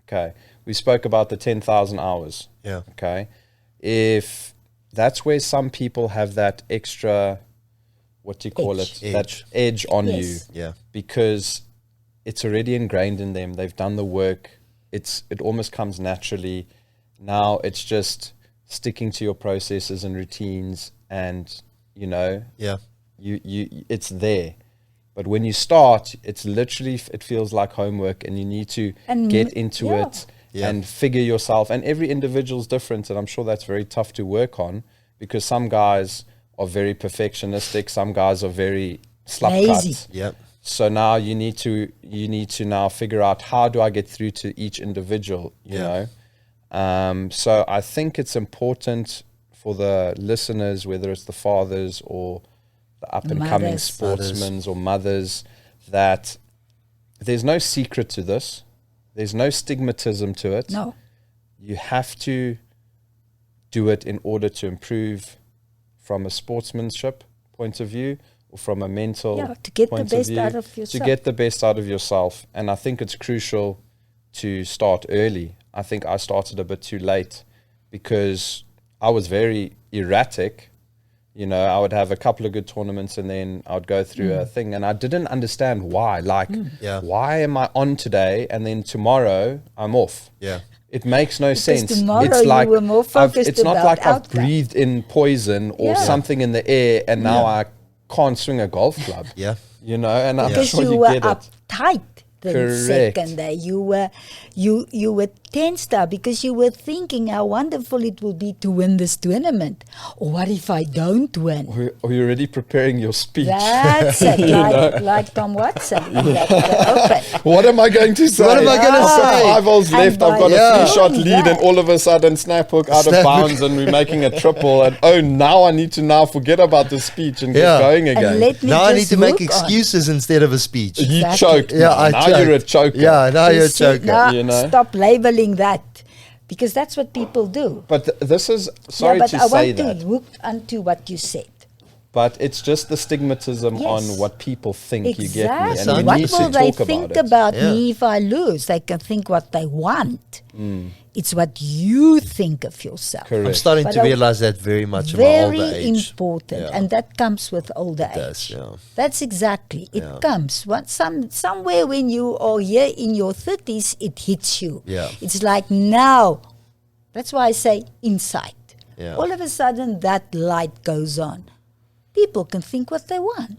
Okay. We spoke about the 10,000 hours. Yeah. Okay. If that's where some people have that extra, what do you call it? That edge on you. Yeah. Because it's already ingrained in them. They've done the work. It almost comes naturally. Now it's just sticking to your processes and routines, and you know, you it's there. But when you start, it's literally, it feels like homework, and you need to get into it and figure yourself. And every individual's different, and I'm sure that's very tough to work on, because some guys are very perfectionistic, some guys are very slap-cut. Yep. So now you need to now figure out, how do I get through to each individual, you know? So I think it's important for the listeners, whether it's the fathers or the up-and-coming sportsmen or mothers, that there's no secret to this. There's no stigmatism to it. No. You have to do it in order to improve from a sportsmanship point of view, or from a mental to get the point best of view, out of yourself. to get the best out of yourself. And I think it's crucial to start early. I think I started a bit too late, because I was very erratic. You know, I would have a couple of good tournaments, and then I would go through a thing, and I didn't understand why. Like, why am I on today and then tomorrow I'm off? Yeah. It makes no sense. It's like, you were more focused it's not like outcome. I've breathed in poison or something in the air, and now I can't swing a golf club. You know, and I'm because sure you you were get it. uptight the Correct. second day. You were tensed up, because you were thinking how wonderful it will be to win this tournament. Or what if I don't win? Or you're already preparing your speech. That's it, like Tom Watson. What am I going to say? What am I going to say? 5 holes left, I've got a 3-shot lead, and all of a sudden snap hook out of bounds, and we're making a triple, and now I need to forget about the speech and get going again. Now I need to make excuses instead of a speech. You choked. Yeah, I now you're a choker. Yeah, now you're a See, choker. now You know? stop labeling that, because that's what people do. But this is, sorry but to I say want that, to hook onto what you said. but it's just the stigmatism Yes. on what people think. Exactly. You get me? And Yes, we What need will to they talk think about it. about Yeah. me if I lose? They can think what they want. It's what you think of yourself. Correct. I'm starting But to realize that very much in my older Very age. important, Yeah. and that comes with older It does, age. yeah. That's exactly it. Yeah. Comes somewhere when you are here in your 30s, it hits you. Yeah. It's like now. That's why I say insight. Yeah. All of a sudden, that light goes on. People can think what they want.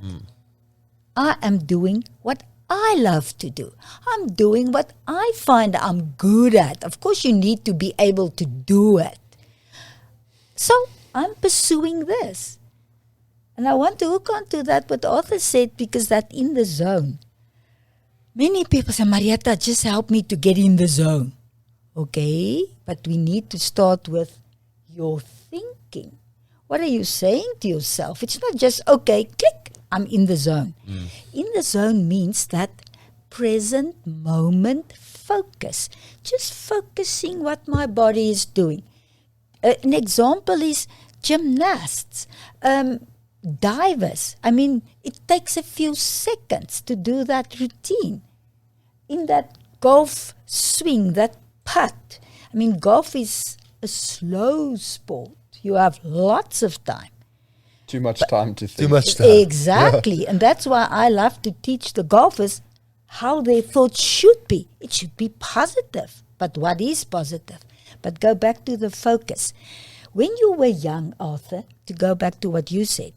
I am doing what I love to do. I'm doing what I find I'm good at. Of course, you need to be able to do it. So I'm pursuing this. And I want to hook on to that, what Arthur said, because that in the zone. Many people say, Maretha, just help me to get in the zone. Okay, but we need to start with your thinking. What are you saying to yourself? It's not just, okay, click, I'm in the zone. In the zone means that present moment focus. Just focusing what my body is doing. An example is gymnasts, divers. I mean, it takes a few seconds to do that routine. In that golf swing, that putt. I mean, golf is a slow sport. You have lots of time. Too much time to think. Too much time. Exactly. And that's why I love to teach the golfers how their thoughts should be. It should be positive. But what is positive? But go back to the focus. When you were young, Arthur, to go back to what you said,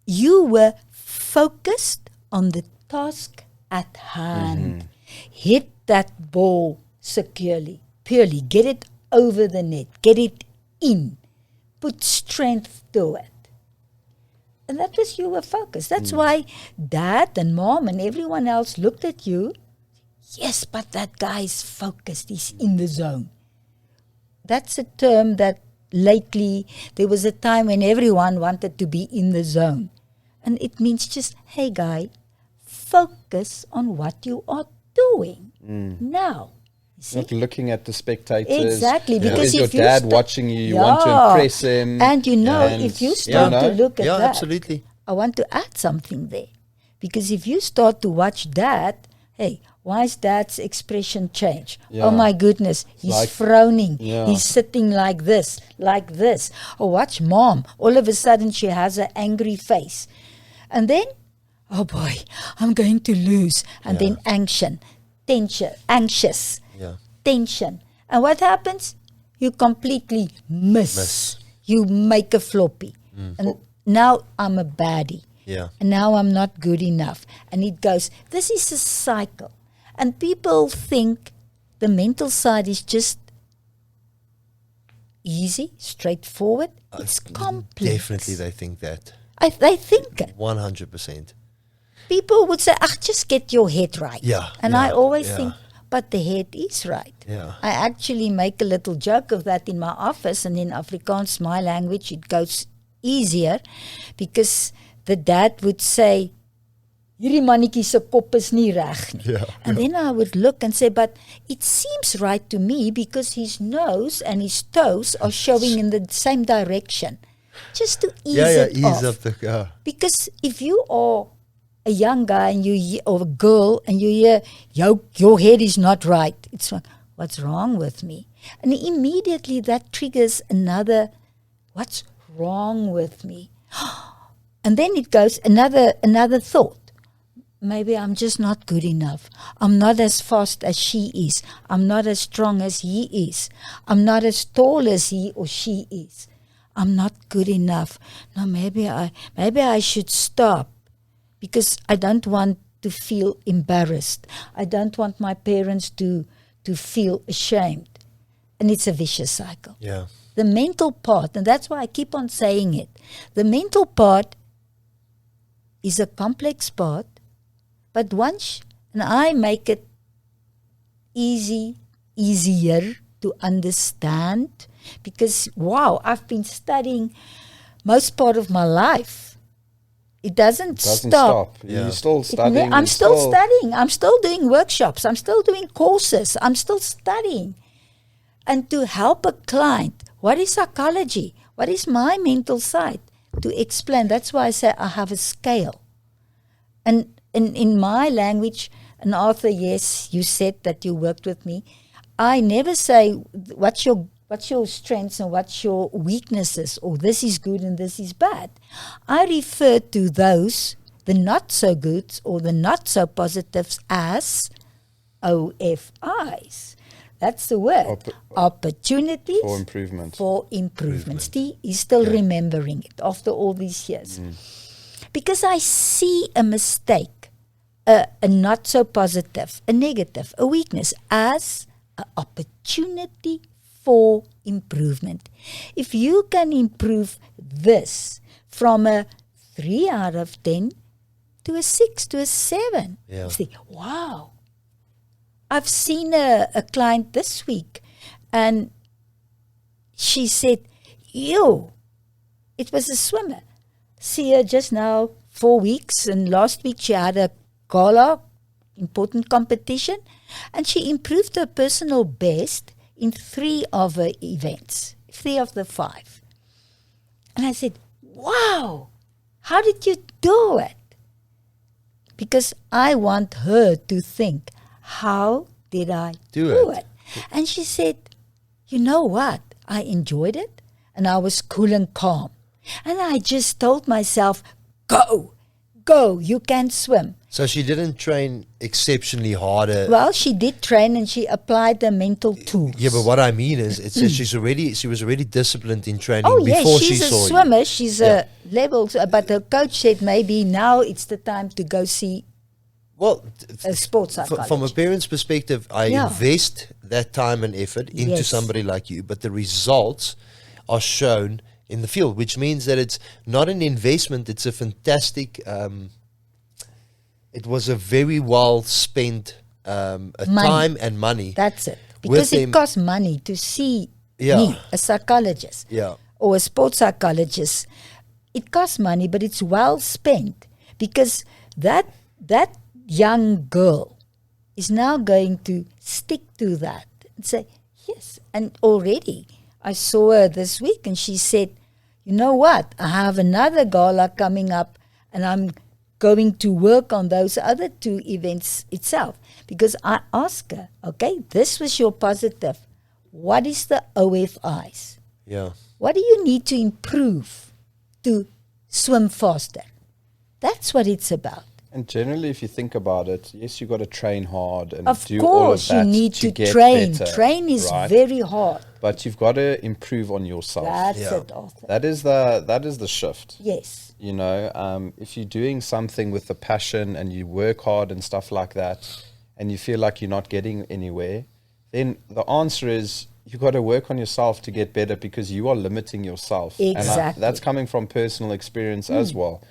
you were focused on the task at hand. Hit that ball securely, purely. Get it over the net. Get it in. Put strength to it. And that was you were focused. That's why Dad and Mom and everyone else looked at you. Yes, but that guy's focused. He's in the zone. That's a term that lately, there was a time when everyone wanted to be in the zone. And it means just, hey guy, focus on what you are doing now. See? Not looking at the spectators. Exactly, because Is your if you dad watching you? You want to impress him. And if you start to look at that, absolutely. I want to add something there. Because if you start to watch that, hey, why is Dad's expression change? Yeah. Oh my goodness, he's Like- frowning. Yeah. He's sitting like this, like this. Or watch Mom. All of a sudden she has an angry face. And then, oh boy, I'm going to lose. And then anxious, Yeah. tension. And what happens? You completely miss. You make a floppy. And now I'm a baddie. Yeah. And now I'm not good enough. And it goes, this is a cycle. And people think the mental side is just easy, straightforward. It's complex. Definitely they think that. They think it. 100%. People would say, just get your head right. Yeah, And yeah, I always yeah. think, but the head is right. Yeah. I actually make a little joke of that in my office, and in Afrikaans, my language, it goes easier, because the dad would say, hierdie mannetjie se kop is nie reg nie. Yeah. And then I would look and say, but it seems right to me because his nose and his toes are showing in the same direction. Just to ease it ease off. up the Because if you are a young guy and or a girl and you hear, your head is not right, it's like, what's wrong with me? And immediately that triggers another, what's wrong with me? And then it goes another thought. Maybe I'm just not good enough. I'm not as fast as she is. I'm not as strong as he is. I'm not as tall as he or she is. I'm not good enough. No, maybe I should stop, because I don't want to feel embarrassed. I don't want my parents to feel ashamed. And it's a vicious cycle. Yeah. The mental part, and that's why I keep on saying it, the mental part is a complex part, but once, and I make it easier to understand, because, wow, I've been studying most part of my life It doesn't stop. You're still studying. I'm still studying. I'm still doing workshops. I'm still doing courses. I'm still studying. And to help a client, what is psychology? What is my mental side? To explain. That's why I say I have a scale. And in my language, and Arthur, yes, you said that you worked with me. I never say what's your strengths and what's your weaknesses, or this is good and this is bad. I refer to those, the not so goods or the not so positives, as OFIs. That's the word. Opportunities for improvement. Steve is still remembering it after all these years. Because I see a mistake, a not so positive, a negative, a weakness, as an opportunity for improvement. If you can improve this from a 3 out of 10 to a 6 to a 7, you think, wow. I've seen a client this week, and she said, it was a swimmer. See her just now 4 weeks, and last week she had a gala, important competition, and she improved her personal best in 3 of her events, 3 of the 5. And I said, wow, how did you do it? Because I want her to think, how did I do it? And she said, you know what? I enjoyed it, and I was cool and calm. And I just told myself, go, you can swim. So she didn't train exceptionally harder. Well, she did train, and she applied the mental tools. Yeah, but what I mean is, it says she was already disciplined in training before she saw you. She's a swimmer. She's a level, but her coach said maybe now it's the time to go see a sports psychologist. From a parent's perspective, I invest that time and effort into somebody like you, but the results are shown in the field, which means that it's not an investment, it's a fantastic... it was a very well spent time and money. That's it. Because it costs money to see me, a psychologist, or a sports psychologist. It costs money, but it's well spent, because that young girl is now going to stick to that and say, yes. And already I saw her this week, and she said, you know what? I have another gala coming up, and I'm going to work on those other 2 events itself. Because I asked her, okay, this was your positive. What is the OFIs? Yeah. What do you need to improve to swim faster? That's what it's about. And generally, if you think about it, yes, you got to train hard and of do course, all of that. You need to train. Better, train is very hard. But you've got to improve on yourself. That's it, Arthur. That is the shift. Yes. You know, if you're doing something with a passion and you work hard and stuff like that, and you feel like you're not getting anywhere, then the answer is you got to work on yourself to get better, because you are limiting yourself. Exactly. And that's coming from personal experience as well.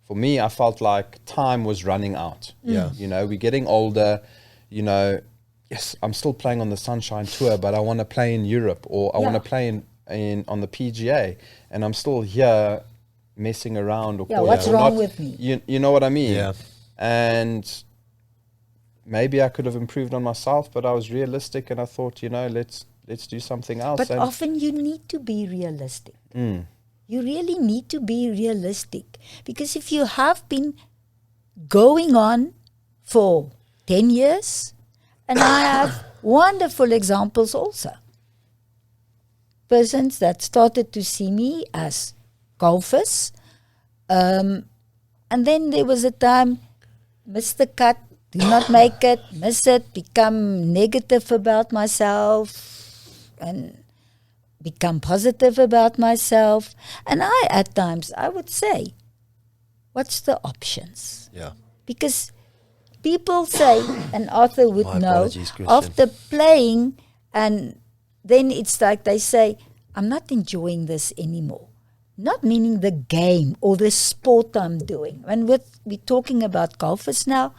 For me, I felt like time was running out. Yeah. You know, we're getting older, you know, yes, I'm still playing on the Sunshine Tour, but I want to play in Europe, or I want to play on the PGA, and I'm still here messing around. Or what's wrong with me? You know what I mean? Yeah. And maybe I could have improved on myself, but I was realistic, and I thought, you know, let's do something else. But often you need to be realistic. You really need to be realistic, because if you have been going on for 10 years, and I have wonderful examples also. Persons that started to see me as golfers, and then there was a time, miss the cut, do not make it, miss it, become negative about myself, and become positive about myself. And at times, I would say, what's the options? Yeah. Because people say, and Arthur would know, Christian. after playing, and then it's like they say, I'm not enjoying this anymore. Not meaning the game or the sport I'm doing. And we're talking about golfers now,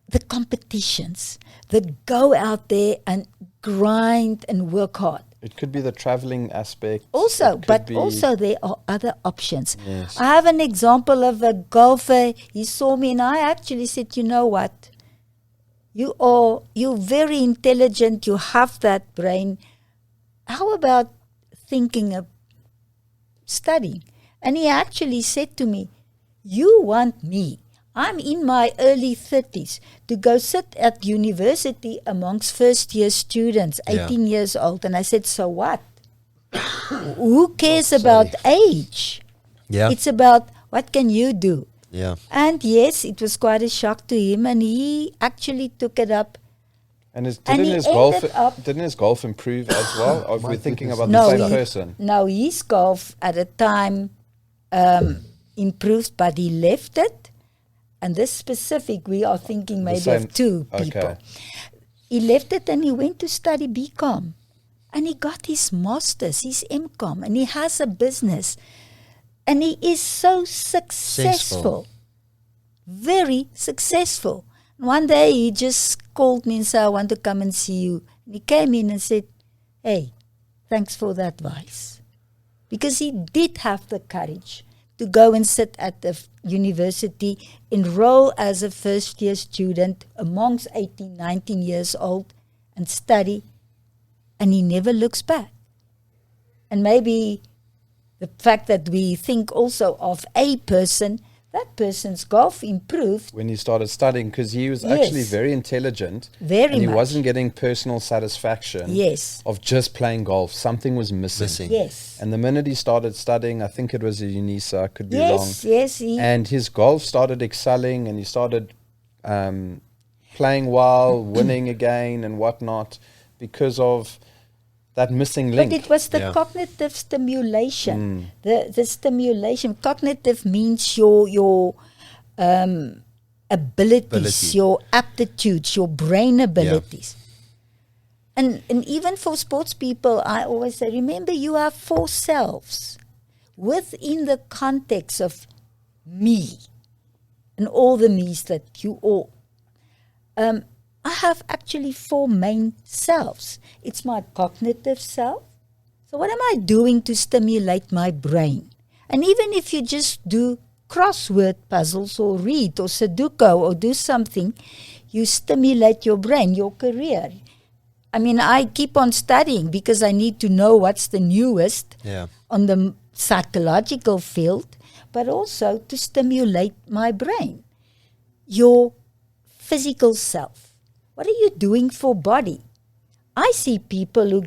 the competitions, that go out there and grind and work hard. It could be the traveling aspect. Also, but also there are other options. Yes. I have an example of a golfer. He saw me and I actually said, you know what? You're very intelligent. You have that brain. How about thinking of studying? And he actually said to me, you want me, I'm in my early 30s, to go sit at university amongst first-year students, 18 years old. And I said, so what? Who cares about age? Yeah. It's about what can you do? Yeah. And yes, it was quite a shock to him, and he actually took it up. And And didn't his golf improve as well? Or we're thinking about the same person? No, his golf at a time improved, but he left it. And this specific, we are thinking maybe of two people. Okay. He left it and he went to study BCom. And he got his master's, his MCom, and he has a business. And he is so successful. Very successful. One day he just called me and said, I want to come and see you. And he came in and said, hey, thanks for the advice. Because he did have the courage to go and sit at the university, enroll as a first-year student amongst 18, 19 years old and study, and he never looks back. And maybe the fact that we think also of a person, that person's golf improved. When he started studying, because he was actually very intelligent. Very and he much. wasn't getting personal satisfaction of just playing golf. Something was missing. Yes. And the minute he started studying, I think it was a UNISA, I could be wrong. Yes. And his golf started excelling, and he started playing well, winning again and whatnot, because of that missing link. But it was the cognitive stimulation. The stimulation. Cognitive means your abilities, your aptitudes, your brain abilities. And even for sports people, I always say, remember, you have 4 selves within the context of me and all the me's that you all. I have actually 4 main selves. It's my cognitive self. So what am I doing to stimulate my brain? And even if you just do crossword puzzles or read or Sudoku or do something, you stimulate your brain, your career. I mean, I keep on studying because I need to know what's the newest on the psychological field, but also to stimulate my brain. Your physical self. What are you doing for body? I see people who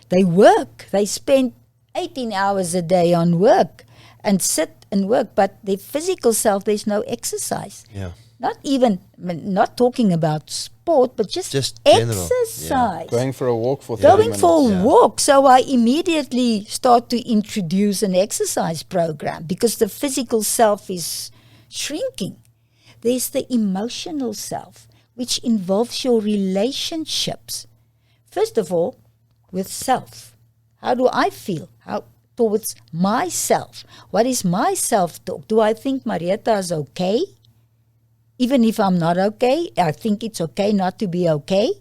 they work. They spend 18 hours a day on work and sit and work, but their physical self, there's no exercise. Yeah. Not talking about sport, but just exercise. Yeah. Going for a walk for 30 minutes. Going for a walk. So I immediately start to introduce an exercise program because the physical self is shrinking. There's the emotional self, which involves your relationships. First of all, with self. How do I feel towards myself? What is my self-talk? Do I think Maretha is okay? Even if I'm not okay, I think it's okay not to be okay.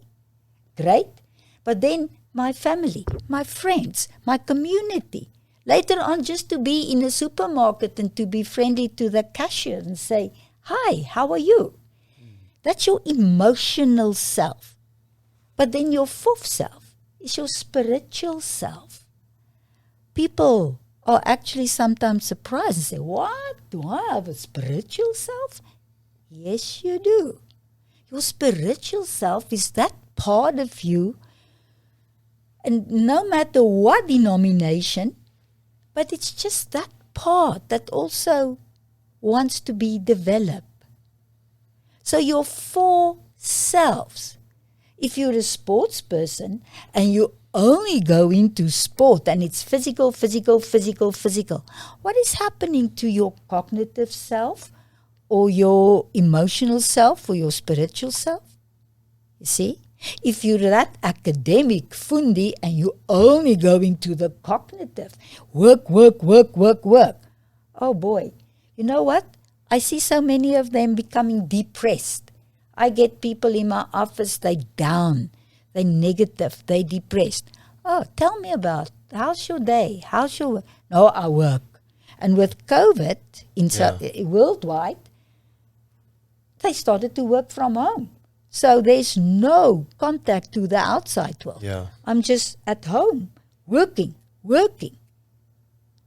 Great. But then my family, my friends, my community. Later on, just to be in a supermarket and to be friendly to the cashier and say, hi, how are you? That's your emotional self. But then your 4th self is your spiritual self. People are actually sometimes surprised and say, what? Do I have a spiritual self? Yes, you do. Your spiritual self is that part of you, and no matter what denomination, but it's just that part that also wants to be developed. So your 4 selves, if you're a sports person and you only go into sport and it's physical, what is happening to your cognitive self or your emotional self or your spiritual self? You see? If you're that academic fundi and you only go into the cognitive, work. Oh boy, you know what? I see so many of them becoming depressed. I get people in my office, they down, they negative, they depressed. Oh, tell me about, how's your day? How's your work? No, I work. And with COVID worldwide, they started to work from home. So there's no contact to the outside world. Yeah. I'm just at home, working.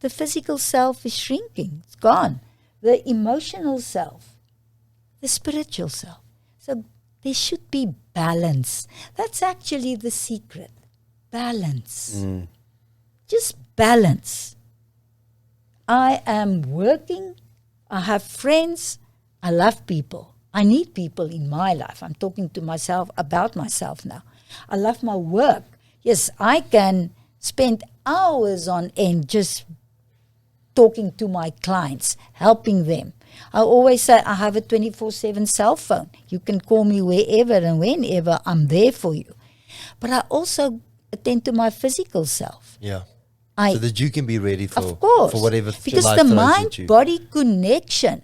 The physical self is shrinking. It's gone. The emotional self, the spiritual self. So there should be balance. That's actually the secret. Balance. Just balance. I am working. I have friends. I love people. I need people in my life. I'm talking to myself about myself now. I love my work. Yes, I can spend hours on end just talking to my clients, helping them. I always say I have a 24/7 cell phone. You can call me wherever and whenever. I'm there for you. But I also attend to my physical self. Yeah. So that you can be ready for, of course, for whatever because life the throws at you. mind-body connection.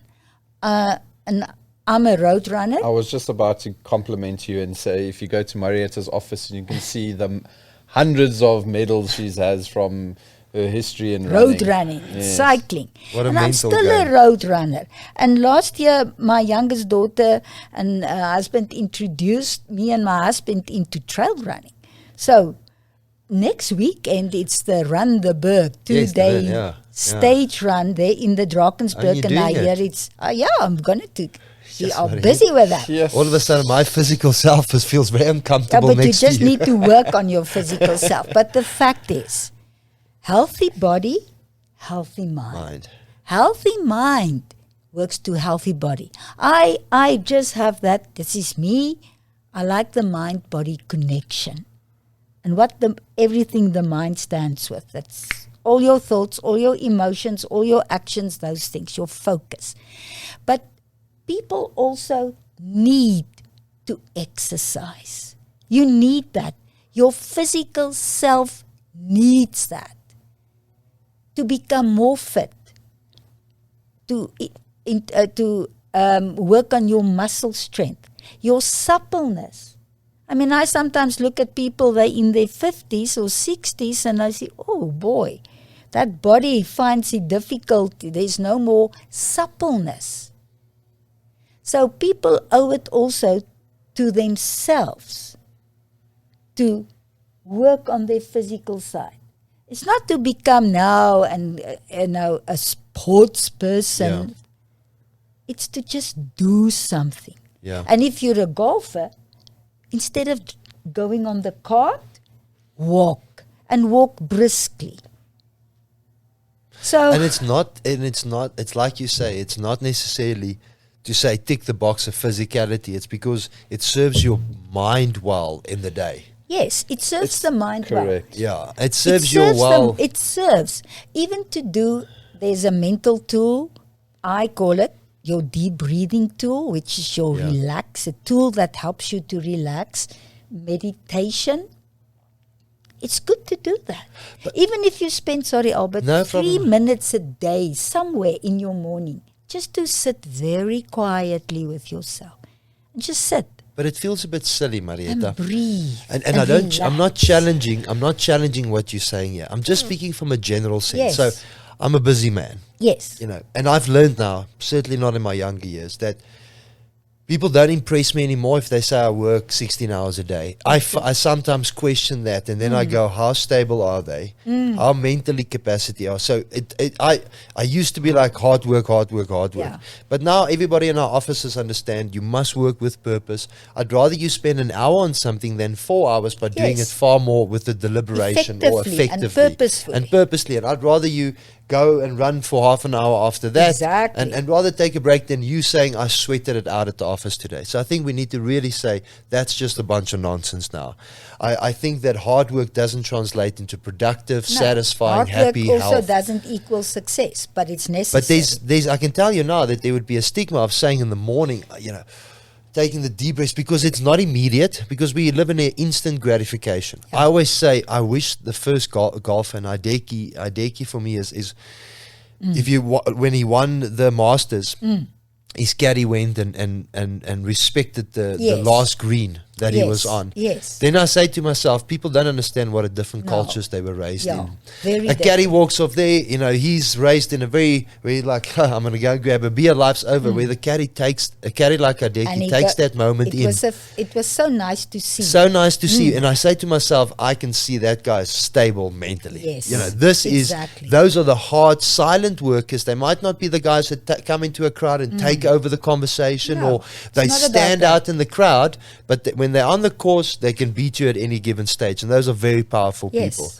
And I'm a road runner. I was just about to compliment you and say, if you go to Maretha's office, and you can see the hundreds of medals she has from her history in road running, cycling. What a and mental I'm still game. a road runner. And last year, my youngest daughter and husband introduced me and my husband into trail running. So next weekend, it's the Run the Berg 2-day stage run there in the Drakensberg. And I hear it's, I'm going to. We are busy with that. Yes. All of a sudden, my physical self feels very uncomfortable but next you just to you. need to work on your physical self. But the fact is, healthy body, healthy mind. Healthy mind works to healthy body. I just have that. This is me. I like the mind-body connection. And everything the mind stands with. That's all your thoughts, all your emotions, all your actions, those things, your focus. But people also need to exercise. You need that. Your physical self needs that to become more fit, to work on your muscle strength, your suppleness. I mean, I sometimes look at people, they're in their 50s or 60s, and I say, oh boy, that body finds it difficult. There's no more suppleness. So people owe it also to themselves to work on their physical side. It's not to become now a sports person. Yeah. It's to just do something. Yeah. And if you're a golfer, instead of going on the cart, walk briskly. So it's like you say, it's not necessarily to say tick the box of physicality. It's because it serves your mind well in the day. Yes, it serves the mind well. Correct. Yeah, it serves you well. It serves. Even to do, there's a mental tool, I call it your deep breathing tool, which is your a tool that helps you to relax. Meditation. It's good to do that. But even if you spend, 3 minutes a day somewhere in your morning, just to sit very quietly with yourself. And just sit. But it feels a bit silly, Maretha. And breathe. And I'm not challenging what you're saying here. I'm just speaking from a general sense. Yes. So I'm a busy man. Yes. And I've learned now, certainly not in my younger years, that people don't impress me anymore if they say I work 16 hours a day. I sometimes question that, and then I go, how stable are they? How mentally capacity are? So I used to be like hard work. Yeah. But now everybody in our offices understand you must work with purpose. I'd rather you spend an hour on something than 4 hours, but doing it far more with the deliberation or effectively and purposely. And I'd rather you go and run for half an hour after that. Exactly. And rather take a break than you saying, I sweated it out at the office today. So I think we need to really say that's just a bunch of nonsense now. I think that hard work doesn't translate into productive, satisfying, happy, hard work also health. doesn't equal success, but it's necessary. But there's I can tell you now that there would be a stigma of saying in the morning, taking the deep breaths, because it's not immediate, because we live in an instant gratification. I always say, I wish the first golfer, and Hideki for me is if you when he won the Masters, his caddy went and respected the last green that he was on. Yes. Then I say to myself, people don't understand what a different cultures they were raised in. Very a caddy walks off there, he's raised in a very like, I'm going to go grab a beer, life's over, where the caddy takes, a caddy like Adeki takes that moment in. It was so nice to see. So nice to see. And I say to myself, I can see that guy's stable mentally. Yes. Those are the hard, silent workers. They might not be the guys that come into a crowd and take over the conversation, or they stand out in the crowd, but when they're on the course, they can beat you at any given stage. And those are very powerful people.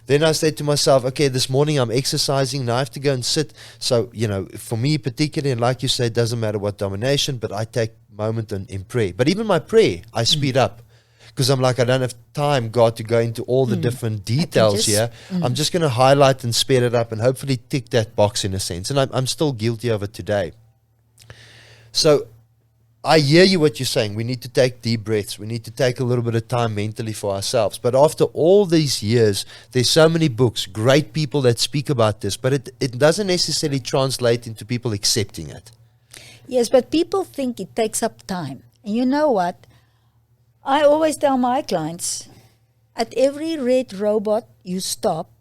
Then I said to myself, okay, this morning I'm exercising, now I have to go and sit. So, for me particularly, and like you say, it doesn't matter what domination, but I take a moment in prayer. But even my prayer, I speed up. Because I'm like, I don't have time, God, to go into all the different details here. I'm just going to highlight and speed it up and hopefully tick that box in a sense. And I'm still guilty of it today. So I hear you what you're saying. We need to take deep breaths. We need to take a little bit of time mentally for ourselves. But after all these years, there's so many books, great people that speak about this, but it doesn't necessarily translate into people accepting it. Yes, but people think it takes up time. And you know what? I always tell my clients, at every red robot you stop,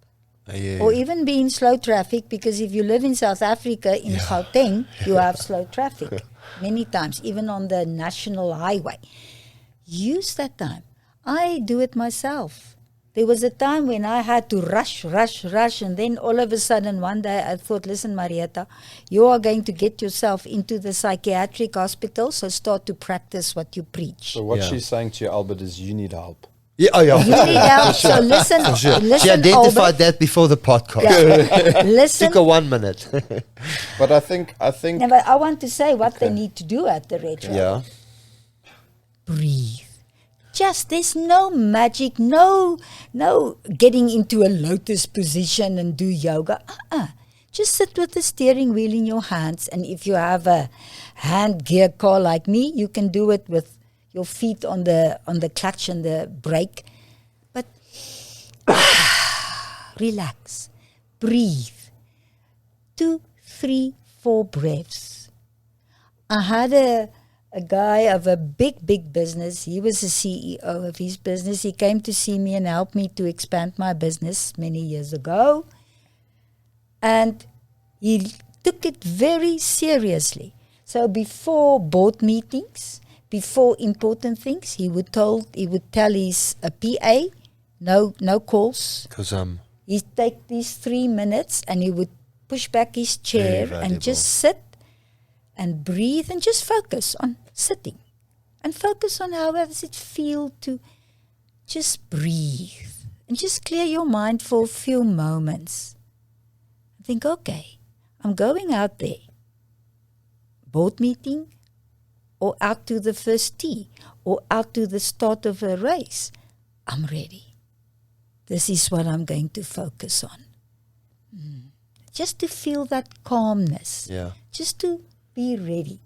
or even be in slow traffic, because if you live in South Africa, in Gauteng, you have slow traffic many times, even on the national highway. Use that time. I do it myself. There was a time when I had to rush, and then all of a sudden one day I thought, listen, Maretha, you are going to get yourself into the psychiatric hospital, so start to practice what you preach. So what she's saying to you, Albert, is you need help. You need help, so listen. Listen, she identified Albert, that before the podcast. Listen. Took her 1 minute. But I think. No, but I want to say what they need to do at the retro. Yeah. Breathe. There's no magic, no getting into a lotus position and do yoga. Just sit with the steering wheel in your hands, and if you have a hand gear car like me, you can do it with your feet on the clutch and the brake. But relax, breathe. 2, 3, 4 breaths. I had a guy of a big business. He was the CEO of his business. He came to see me and helped me to expand my business many years ago. And he took it very seriously. So before board meetings, before important things, he would tell his PA, no calls. Because he'd take these 3 minutes and he would push back his chair and just sit and breathe and just focus on sitting. And focus on how does it feel to just breathe. And just clear your mind for a few moments. Think, okay, I'm going out there. Board meeting, or out to the first tee, or out to the start of a race. I'm ready. This is what I'm going to focus on. Just to feel that calmness. Yeah. Just to be ready.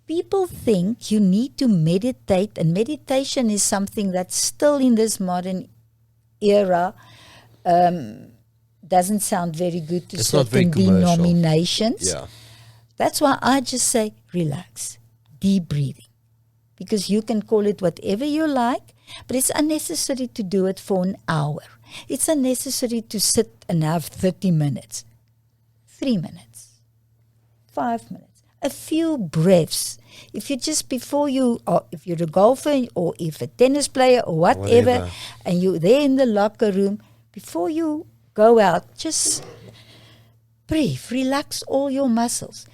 People think you need to meditate, and meditation is something that's still in this modern era doesn't sound very good to certain denominations. Yeah. That's why I just say relax, deep breathing, because you can call it whatever you like, but it's unnecessary to do it for an hour. It's unnecessary to sit and have 30 minutes, 3 minutes, 5 minutes. A few breaths. If you just before you, or if you're a golfer or if a tennis player or whatever, and you're there in the locker room, before you go out, just breathe, relax all your muscles.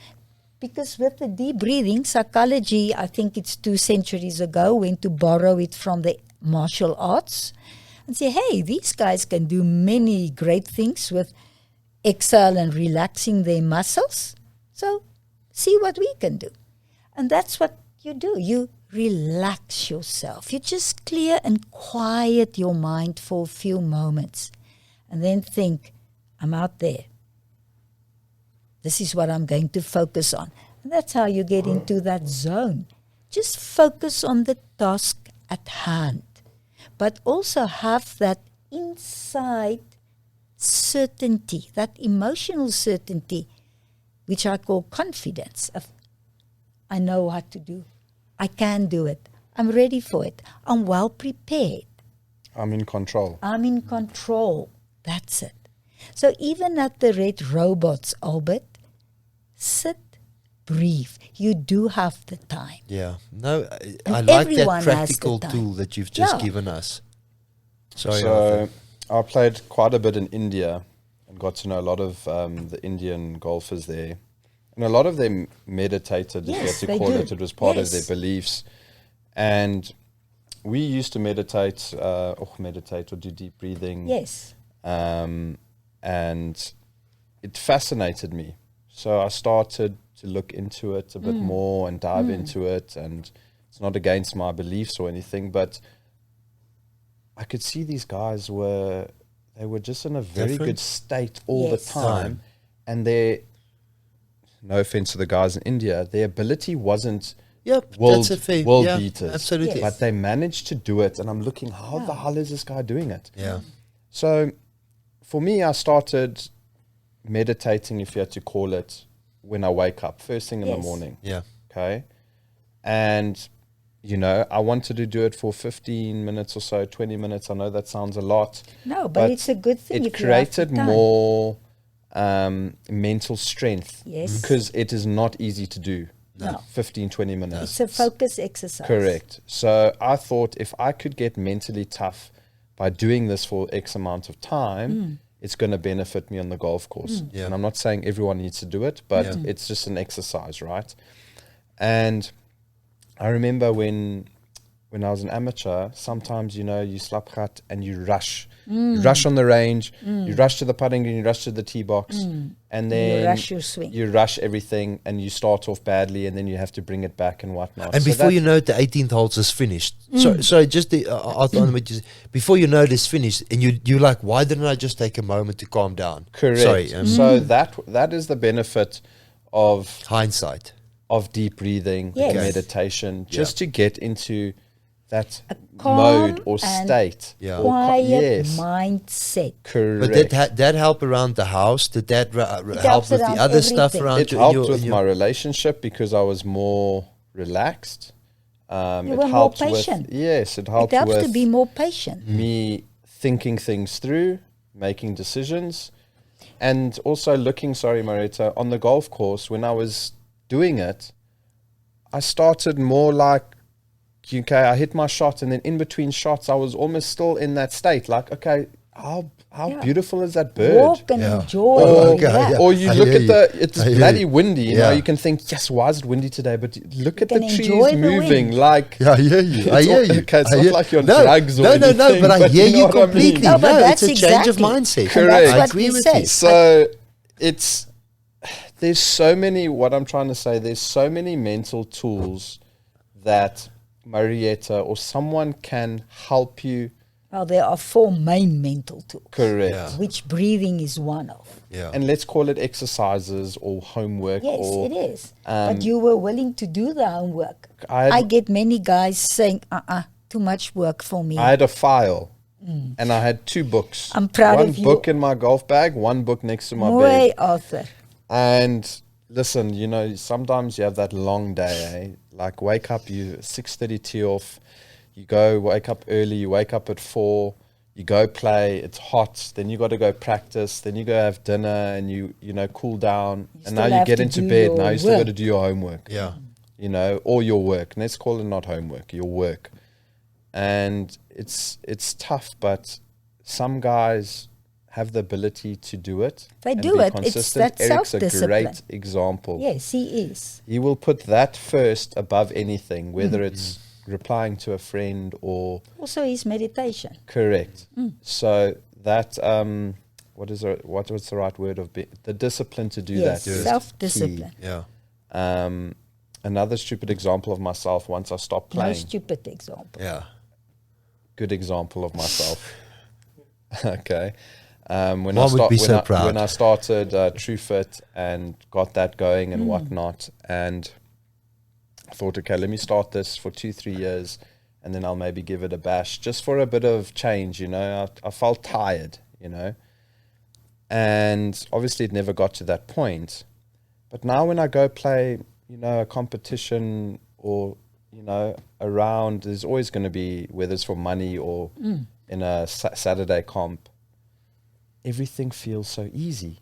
Because with the deep breathing, psychology, I think it's 2 centuries ago, went to borrow it from the martial arts and say, hey, these guys can do many great things with exhale and relaxing their muscles. So see what we can do. And that's what you do. You relax yourself. You just clear and quiet your mind for a few moments. And then think, I'm out there. This is what I'm going to focus on. And that's how you get into that zone. Just focus on the task at hand. But also have that inside certainty, that emotional certainty, which I call confidence. I know what to do. I can do it. I'm ready for it. I'm well prepared. I'm in control. I'm in control. That's it. So even at the Red Robots, Albert, sit, breathe. You do have the time. Yeah. No, And I like everyone that has the practical time. tool that you've just Yeah. given us. Sorry, So Arthur. I played quite a bit in India and got to know a lot of the Indian golfers there. And a lot of them meditated, if you Yes, had they to call do. it. It was part of Yes. their beliefs. And we used to meditate or do deep breathing. Yes. And it fascinated me. So I started to look into it a bit more and dive into it. And it's not against my beliefs or anything, but I could see these guys were just in a very Different. good state all the Yes. time. And no offense to the guys in India, their ability wasn't Yep, world, that's a fair. world yeah, beaters. absolutely. Yes. But they managed to do it. And I'm looking, how the hell is this guy doing it? Yeah. So for me, I started meditating, if you had to call it, when I wake up, first thing in the Yes. morning. Yeah. Okay. And, I wanted to do it for 15 minutes or so, 20 minutes. I know that sounds a lot. No, but it's a good thing. It if you have the created time. more mental strength. Yes. Because it is not easy to do. No. 15, 20 minutes. It's a focus exercise. Correct. So I thought if I could get mentally tough by doing this for X amount of time, it's going to benefit me on the golf course. Yeah. And I'm not saying everyone needs to do it, but it's just an exercise, right? And I remember when I was an amateur, sometimes, you slap gat and you rush. You rush on the range, you rush to the putting green, you rush to the tee box, and then You rush your swing. you rush everything and you start off badly and then you have to bring it back and whatnot. And So before that- you know it, the 18th holes is finished. So just before you know it's finished, and you're like, why didn't I just take a moment to calm down? Correct. Sorry, So that is the benefit of hindsight. deep breathing, Yes. meditation, just to get into that calm mode or and state. Yeah. Or Quiet yes, mindset. correct. But that help around the house? Did that help helps with the around other stuff everything. around it you? helped with my relationship because I was more relaxed. You It were more helped patient. with yes, it It helped helps with to be more patient. me thinking things through, making decisions, and also looking. Sorry, Maretha, on the golf course when I was doing it, I started more like, okay, I hit my shot, and then in between shots, I was almost still in that state. Like, okay, how Yeah. beautiful is that bird? Walk and Yeah. enjoy. Or, and relax. yeah. or you I look hear at you. it's I hear bloody you. windy, Yeah. you can think, yes, why is it windy today? But look at the can trees enjoy the moving. wind. Like, Yeah, I hear you. I hear you. Okay, it's I not hear- like you're on no, drugs or no, anything, but I but hear you know you what I mean. completely. No, but that's it's a change of exactly- mindset. and Correct. that's I what agree we with say. you. so there's so many, what I'm trying to say, there's so many mental tools that Maretha or someone can help you. Well, there are 4 main mental tools, Correct. Yeah. which breathing is one of. Yeah. And let's call it exercises or homework. Yes, or it is. But you were willing to do the homework. I had- I get many guys saying, too much work for me. I had a file and I had 2 books. I'm proud one of you. book in my golf bag, one book next to my Mooi, bed. Arthur. And listen, sometimes you have that long day, eh? Like wake up, you 6:30 tee off, you go wake up early, you wake up at 4, you go play, it's hot, then you got to go practice, then you go have dinner and you cool down, and now still you have get to into do bed, your now you still got work. to do your homework. Yeah. Or your work. Let's call it not homework, your work. And it's tough, but some guys have the ability to do it. They and do be it. It's consistent. that Eric's a self-discipline. great example. Yes, he is. He will put that first above anything, whether it's replying to a friend or Also his meditation. correct. So that what's the right word of the discipline to do Yes, that is self-discipline. key. Yeah. Another stupid example of myself once I stopped No playing. stupid example. Yeah. Good example of myself. Okay. When Mom would be so I, proud. When I started TrueFit and got that going and whatnot, and I thought, okay, let me start this for 2-3 years, and then I'll maybe give it a bash just for a bit of change. I felt tired, and obviously it never got to that point. But now when I go play, a competition or around, there's always going to be, whether it's for money or in a Saturday comp, everything feels so easy.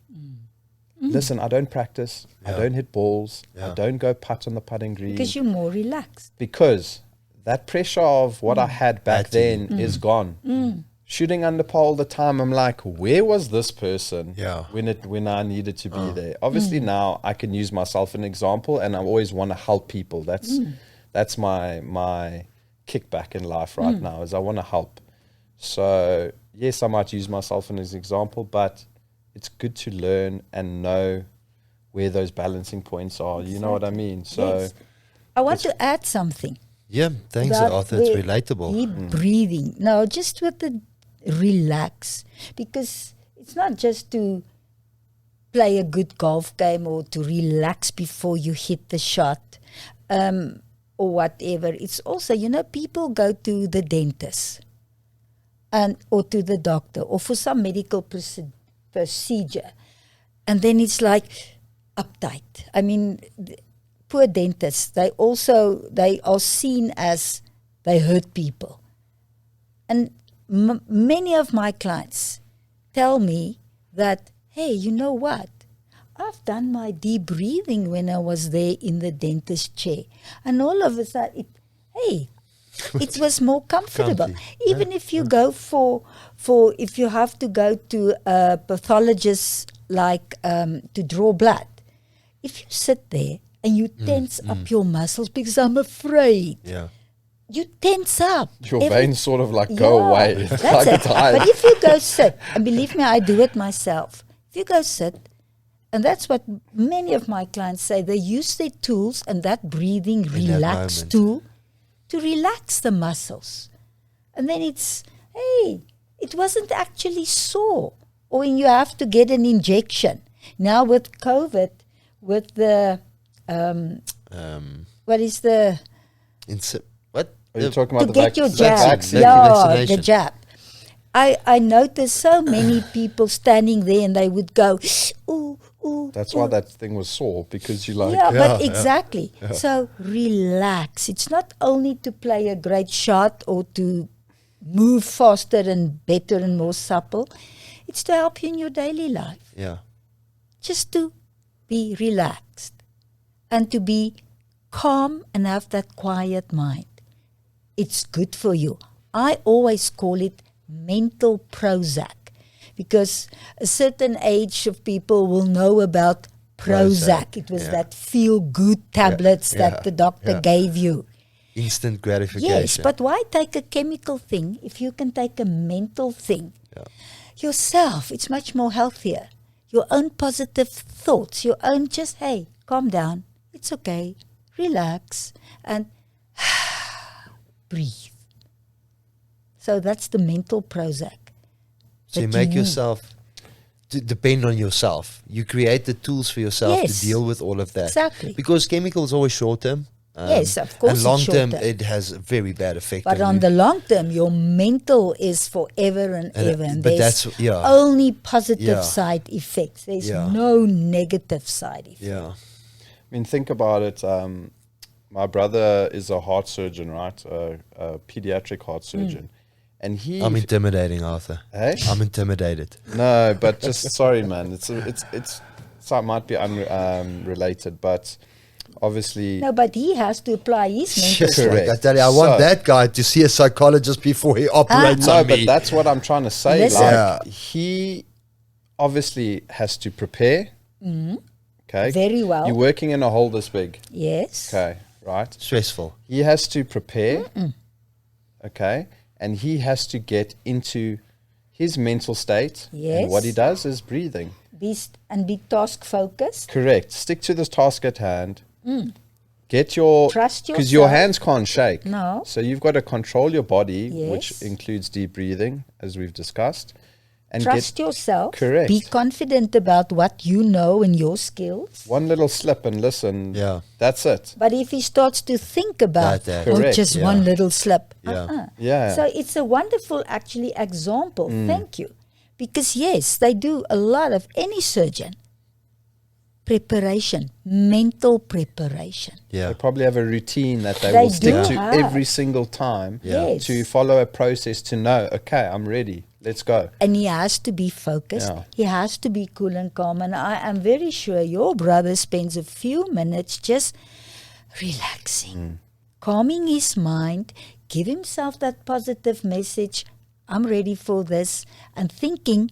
Listen, I don't practice. I don't hit balls. I don't go putt on the putting green. Because you're more relaxed. Because that pressure of what I had back then is gone. Shooting under par all the time, I'm like, where was this person when I needed to be there? Obviously now I can use myself as an example, and I always want to help people. That's my kickback in life right now, is I want to help. So yes, I might use myself as an example, but it's good to learn and know where those balancing points are. Exactly. You know what I mean? So I want to add something. Yeah, thanks, Arthur. It's relatable. Deep breathing. No, just with the relax. Because it's not just to play a good golf game or to relax before you hit the shot or whatever. It's also, people go to the dentist or to the doctor or for some medical procedure. And then it's like uptight. I mean, poor dentists, they are seen as they hurt people. And many of my clients tell me that, hey, you know what? I've done my deep breathing when I was there in the dentist chair. And all of a sudden, it was more comfortable. Even if you go if you have to go to a pathologist like to draw blood, if you sit there and you tense up your muscles because I'm afraid. Yeah. You tense up. Your veins sort of like go away. That's it. But if you go sit, and believe me, I do it myself. If you go sit, and that's what many of my clients say, they use their tools and that breathing relax tool to relax the muscles. And then it wasn't actually sore. Or when you have to get an injection. Now with COVID, with the, what is the... What? Are you talking about to get your jab. The jab. I noticed so many people standing there and they would go, ooh, ooh. That's why that thing was sore, because you like... but exactly. Yeah. So relax. It's not only to play a great shot or to move faster and better and more supple. It's to help you in your daily life. Yeah. Just to be relaxed and to be calm and have that quiet mind. It's good for you. I always call it mental Prozac, because a certain age of people will know about Prozac. It was that feel-good tablets that the doctor gave you. Instant gratification. Yes, but why take a chemical thing if you can take a mental thing? Yeah. Yourself, it's much more healthier. Your own positive thoughts, your own just, hey, calm down. It's okay. Relax. And breathe. So that's the mental Prozac. So you make yourself depend on yourself. You create the tools for yourself to deal with all of that. Exactly. Because chemicals are always short term. Yes, of course. And long term, it has a very bad effect. But on the long term, your mental is forever and ever. And there's only positive side effects. There's no negative side effects. Yeah. I mean, think about it. My brother is a heart surgeon, right? A pediatric heart surgeon. And I'm intimidating, Arthur. Hey? I'm intimidated. No, but just sorry, man. So it might be unrelated, but obviously. No, but he has to apply his mental strength. I tell you, I want that guy to see a psychologist before he operates on me. No, but that's what I'm trying to say. Like, he obviously has to prepare. Okay. Very well. You're working in a hole this big. Yes. Okay. Right. Stressful. He has to prepare. Okay. And he has to get into his mental state. Yes. And what he does is breathing. Be task focused. Correct. Stick to this task at hand. Get your... Trust yourself. Because your hands can't shake. No. So you've got to control your body, which includes deep breathing, as we've discussed. And trust yourself. Correct. Be confident about what you know and your skills. One little slip and listen. Yeah. That's it. But if he starts to think about just one little slip. So it's a wonderful actually example. Thank you. Because yes, they do a lot of any surgeon. preparation, mental preparation. They probably have a routine that they They will stick do to have. every single time Yes. to follow a process to know, okay, I'm ready. Let's go. And he has to be focused. Yeah. He has to be cool and calm. And I am very sure your brother spends a few minutes just relaxing, calming his mind, give himself that positive message, I'm ready for this, and thinking,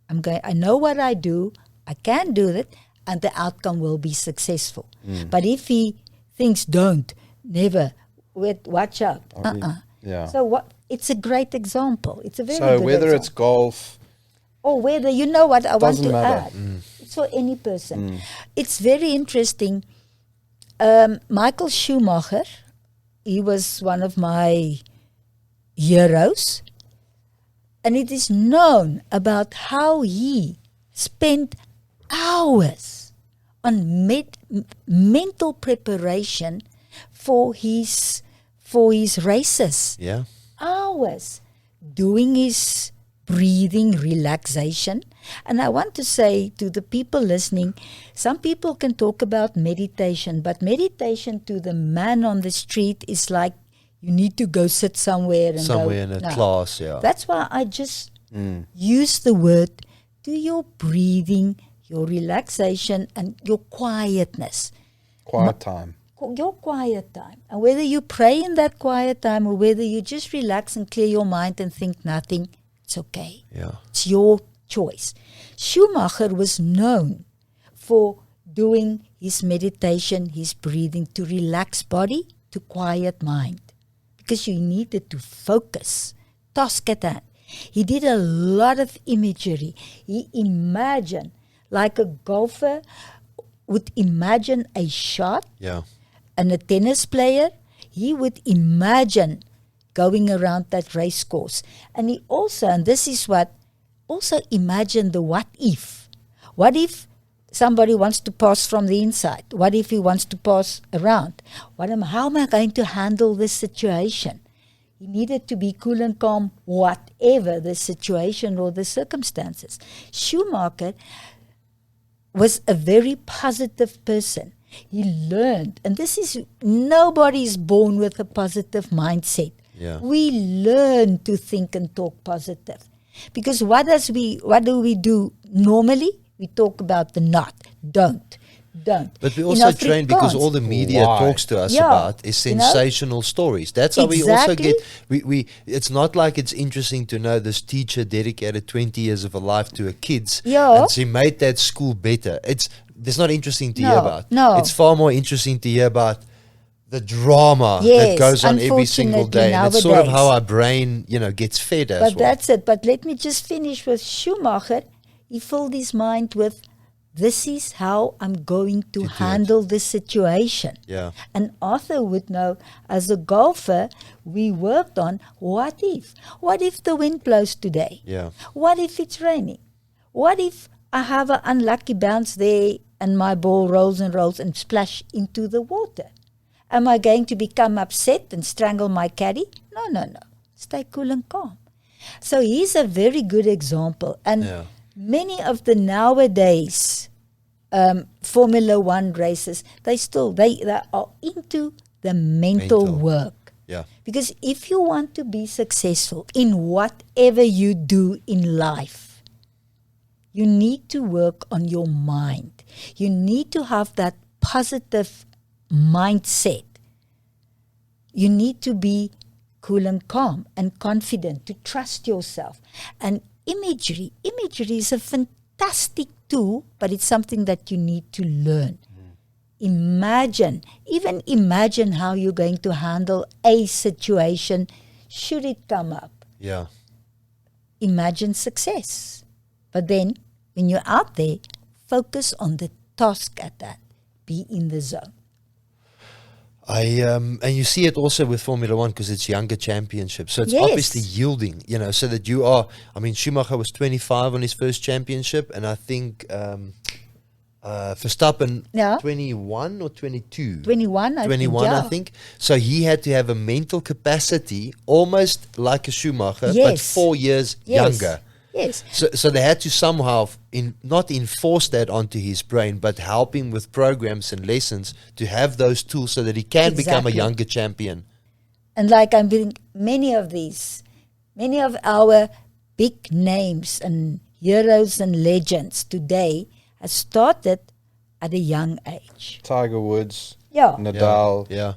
I know what I do, I can do it, and the outcome will be successful. But if he thinks don't, never, watch out. Yeah. So it's a great example. It's a very So good whether it's example. golf, Or whether, you know what I want Doesn't to matter. add. It's for any person. It's very interesting. Michael Schumacher, he was one of my heroes. And it is known about how he spent hours on mental preparation for his races. Yeah. Hours doing his breathing relaxation. And I want to say to the people listening, some people can talk about meditation, but meditation to the man on the street is like you need to go sit somewhere and Somewhere in a class, yeah. That's why I just use the word, do your breathing, your relaxation, and your quietness. quiet time. Your quiet time. And whether you pray in that quiet time or whether you just relax and clear your mind and think nothing, it's okay. Yeah. It's your choice. Schumacher was known for doing his meditation, his breathing, to relax body, to quiet mind. Because you needed to focus. Task at hand. He did a lot of imagery. He imagined, like a golfer would imagine a shot. Yeah. And a tennis player, he would imagine going around that race course. And he also, and this is what, also imagine the what if. What if somebody wants to pass from the inside? What if he wants to pass around? How am I going to handle this situation? He needed to be cool and calm, whatever the situation or the circumstances. Schumacher was a very positive person. He learned, and nobody is born with a positive mindset. Yeah. We learn to think and talk positive. Because what do we do normally? We talk about the not, don't. But we also train because all the media Why? talks to us about is sensational stories. That's how we also get. We. It's not like it's interesting to know this teacher dedicated 20 years of her life to her kids, and she made that school better. It's not interesting to hear about. No. It's far more interesting to hear about the drama that goes on every single day. And it's sort of how our brain, gets fed as well. But that's it. But let me just finish with Schumacher. He filled his mind with, this is how I'm going to handle this situation. Yeah. And Arthur would know, as a golfer, we worked on, what if? What if the wind blows today? Yeah. What if it's raining? What if I have an unlucky bounce there and my ball rolls and splash into the water? Am I going to become upset and strangle my caddy? No. Stay cool and calm. So he's a very good example. And many of the nowadays Formula One races, they are into the mental work. Yeah. Because if you want to be successful in whatever you do in life, you need to work on your mind. You need to have that positive mindset. You need to be cool and calm and confident, to trust yourself. And imagery is a fantastic tool, but it's something that you need to learn. Imagine how you're going to handle a situation should it come up. Yeah. Imagine success. But then, when you're out there, focus on the task at that. Be in the zone. And you see it also with Formula One because it's younger championships. So it's obviously yielding, so that you are, Schumacher was 25 on his first championship, and I think Verstappen 21 or 22? 21, I think. So he had to have a mental capacity almost like a Schumacher, but 4 years younger. Yes. So they had to somehow not enforce that onto his brain, but help him with programs and lessons to have those tools so that he can become a younger champion. And like I'm being many of our big names and heroes and legends today have started at a young age. Tiger Woods, Yeah. Nadal, Yeah.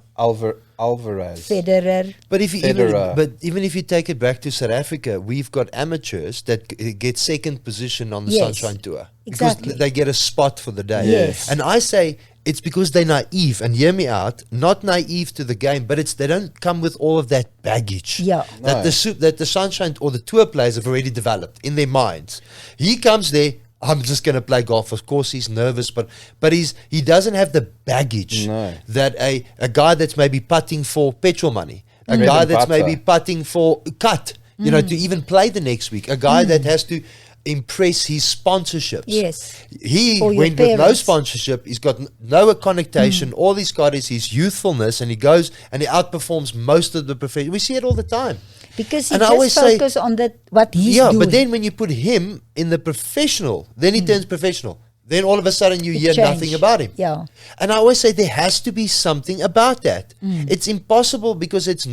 Alvarez, Federer. But Federer. even if you take it back to South Africa, we've got amateurs that get second position on the Yes. Sunshine Tour Exactly. because they get a spot for the day. Yes. And I say it's because they're naive, and hear me out, not naive to the game, but they don't come with all of that baggage Yeah. that the Sunshine or the Tour players have already developed in their minds. He comes there, I'm just going to play golf. Of course, he's nervous, but he doesn't have the baggage that a guy that's maybe putting for petrol money, a guy that's maybe putting for cut, to even play the next week, a guy that has to impress his sponsorships. Yes. He Or your went with no parents. sponsorship. He's got no connotation. All he's got is his youthfulness, and he goes and he outperforms most of the profession. We see it all the time. Because he And I always just focus on what he's doing. but then when you put him in the professional, then he turns professional. Then all of a sudden you hear nothing about him. Yeah. And I always say there has to be something about that. It's impossible because it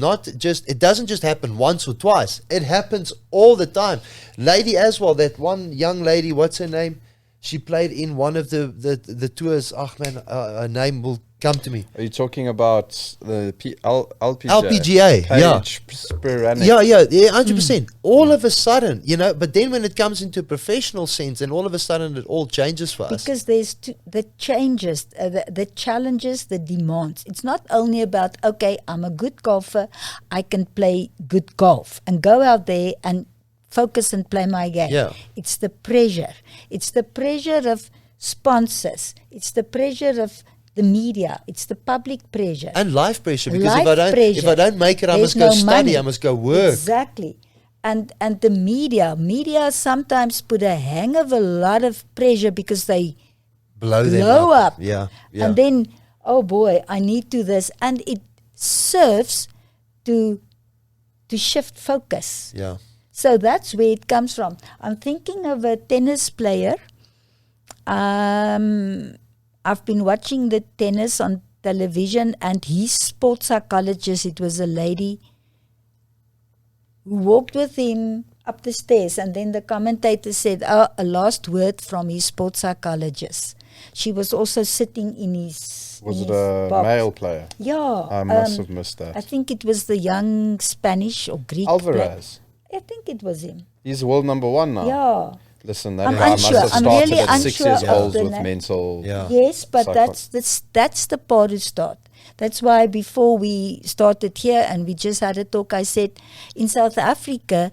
doesn't just happen once or twice. It happens all the time. Lady Aswell, that one young lady, what's her name? She played in one of the tours. Her name will come to me. Are you talking about the LPGA? LPGA, Sporadic. Yeah, 100%. All of a sudden, but then when it comes into a professional sense, and all of a sudden it all changes for us. Because there's the changes, the challenges, the demands. It's not only about, okay, I'm a good golfer, I can play good golf and go out there and focus and play my game. Yeah. It's the pressure. It's the pressure of sponsors. It's the pressure of the media. It's the public pressure. And life pressure, because Life if I don't make it, I There's must go no study, money. I must go work. Exactly. And the media sometimes put a hang of a lot of pressure because they Blow them blow up. Yeah. And then, oh boy, I need to this. And it serves to shift focus. Yeah. So that's where it comes from. I'm thinking of a tennis player. I've been watching the tennis on television, and his sports psychologist, it was a lady who walked with him up the stairs, and then the commentator said, a last word from his sports psychologist. She was also sitting in his Was in it his a box. male player? Yeah. I must have missed that. I think it was the young Spanish or Greek player. Alvarez. I think it was him. He's world number 1 now. Yeah. Listen, that I'm guy must unsure. have I'm started really at 6 unsure years of old the with na- mental. Yeah. Yes, but Psycho- that's the part to start. That's why before we started here and we just had a talk, I said in South Africa,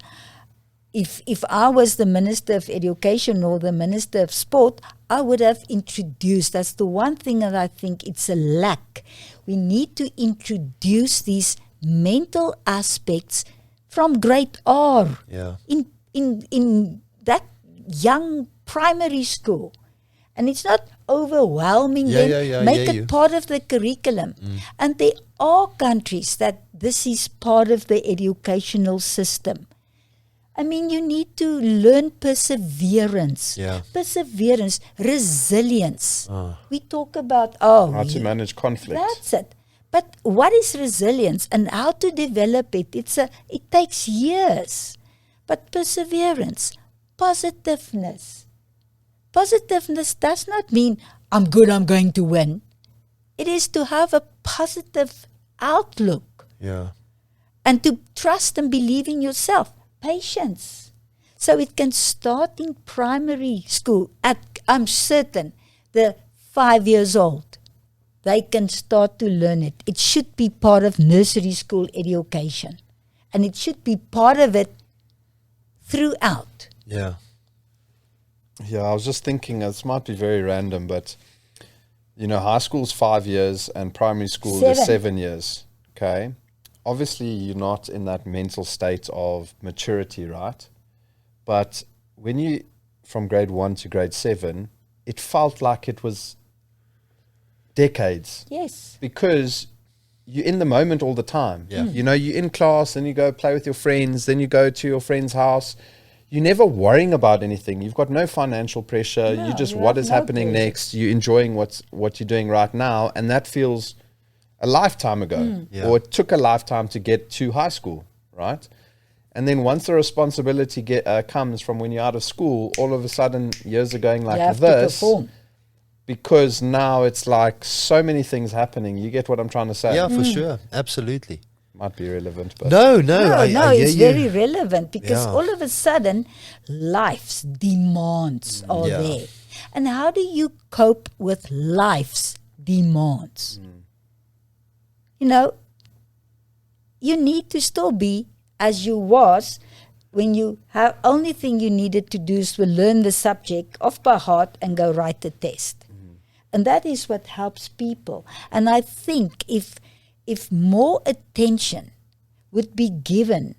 if I was the Minister of Education or the Minister of Sport, I would have introduced. That's the one thing that I think it's a lack. We need to introduce these mental aspects from grade R. Yeah. In that young primary school. And it's not overwhelming them. Make it part of the curriculum. And there are countries that this is part of the educational system. I mean, you need to learn perseverance. Yeah. Perseverance, resilience. We talk about, how to manage conflict. That's it. But what is resilience and how to develop it? It takes years. But perseverance, positiveness. Positiveness does not mean I'm good, I'm going to win. It is to have a positive outlook Yeah. and to trust and believe in yourself. Patience. So it can start in primary school. I'm certain the 5 years old, they can start to learn it. It should be part of nursery school education. And it should be part of it throughout. Yeah. Yeah, I was just thinking, this might be very random, but, high school's 5 years and primary school is 7 years, okay? Obviously, you're not in that mental state of maturity, right? But when you, from grade 1 to grade 7, it felt like it was decades. Yes. Because you're in the moment all the time. Yeah. You're in class, and you go play with your friends, then you go to your friend's house, you're never worrying about anything. You've got no financial pressure. No, You just you what have is no happening pressure. next. You're enjoying what you're doing right now, and that feels a lifetime ago, or it took a lifetime to get to high school, right? And then once the responsibility comes from when you're out of school, all of a sudden years are going like You have to this, perform. because now it's like so many things happening. You get what I'm trying to say? Yeah, for sure. Absolutely. Might be relevant, but No, No, I hear it's you. very relevant because Yeah. all of a sudden life's demands are Yeah. there. And how do you cope with life's demands? You know, you need to still be as you was when you have only thing you needed to do is to learn the subject off by heart and go write the test. And that is what helps people. And I think if more attention would be given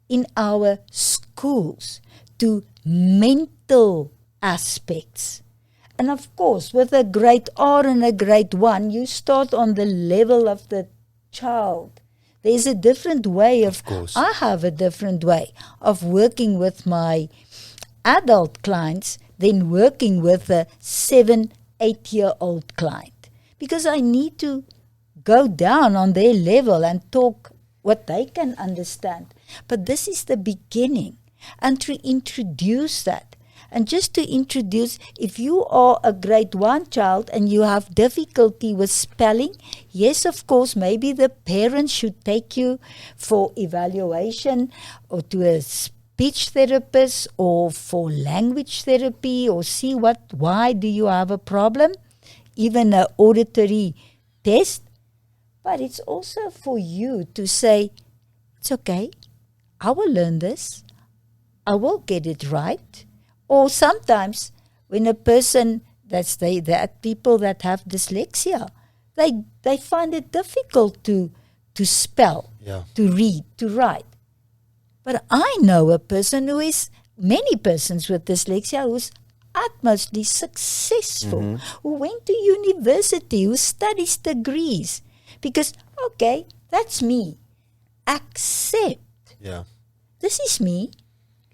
in our schools to mental aspects. And of course, with a grade R and a grade 1, you start on the level of the child. There's a different way of course. I have a different way of working with my adult clients than working with a 7, 8-year-old client. Because I need to go down on their level and talk what they can understand. But this is the beginning. And to introduce that. And just to introduce, if you are a grade 1 child and you have difficulty with spelling, yes, of course, maybe the parents should take you for evaluation or to a speech therapist or for language therapy or see why do you have a problem, even an auditory test. But it's also for you to say, it's okay, I will learn this, I will get it right. Or sometimes when a person, that people that have dyslexia, they find it difficult to spell, to read, to write. But I know a person many persons with dyslexia who's utmostly successful, who went to university, who studies degrees. Because, okay, that's me. Accept. Yeah. This is me,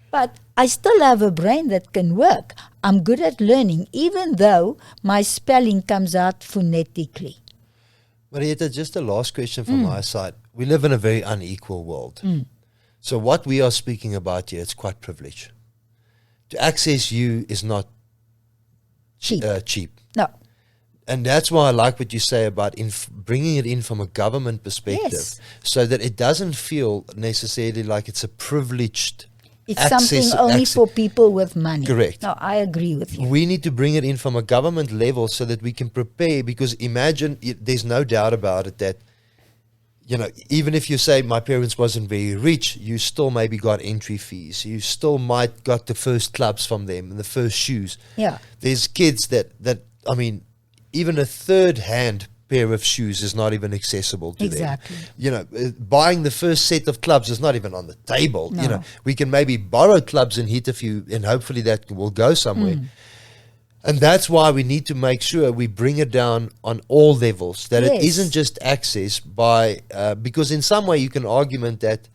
but I still have a brain that can work. I'm good at learning, even though my spelling comes out phonetically. Maretha, just a last question from my side. We live in a very unequal world. So what we are speaking about here, it's quite privilege. To access you is not cheap. No. And that's why I like what you say about bringing it in from a government perspective, Yes. so that it doesn't feel necessarily like it's a privileged It's access. something only for people with money. Correct. No, I agree with you. We need to bring it in from a government level so that we can prepare, because imagine, there's no doubt about it that, even if you say my parents wasn't very rich, you still maybe got entry fees. You still might got the first clubs from them and the first shoes. Yeah. There's kids that even a third-hand pair of shoes is not even accessible to Exactly. them. Buying the first set of clubs is not even on the table. No. We can maybe borrow clubs and hit a few, and hopefully that will go somewhere. And that's why we need to make sure we bring it down on all levels, that it Yes. isn't just access by, because in some way you can argument that,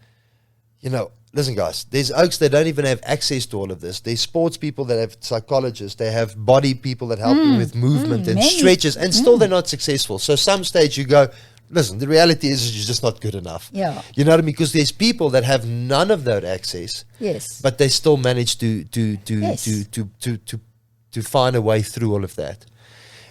listen guys, there's oaks that don't even have access to all of this. There's sports people that have psychologists, they have body people that help them with movement and many. stretches, and still they're not successful. So some stage you go, listen, the reality is you're just not good enough. Yeah. You know what I mean? Because there's people that have none of that access, Yes. but they still manage to Yes. find a way through all of that.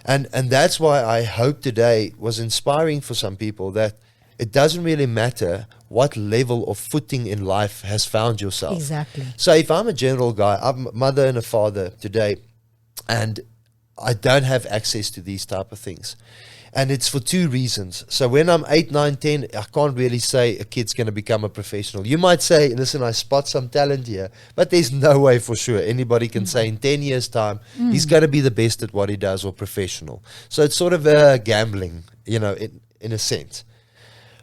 And that's why I hope today was inspiring for some people, that it doesn't really matter what level of footing in life has found yourself. Exactly. So if I'm a general guy, I'm a mother and a father today, and I don't have access to these type of things. And it's for two reasons. So when I'm 8, 9, 10, I can't really say a kid's going to become a professional. You might say, listen, I spot some talent here, but there's no way for sure anybody can say in 10 years' time, he's going to be the best at what he does or professional. So it's sort of gambling, in a sense.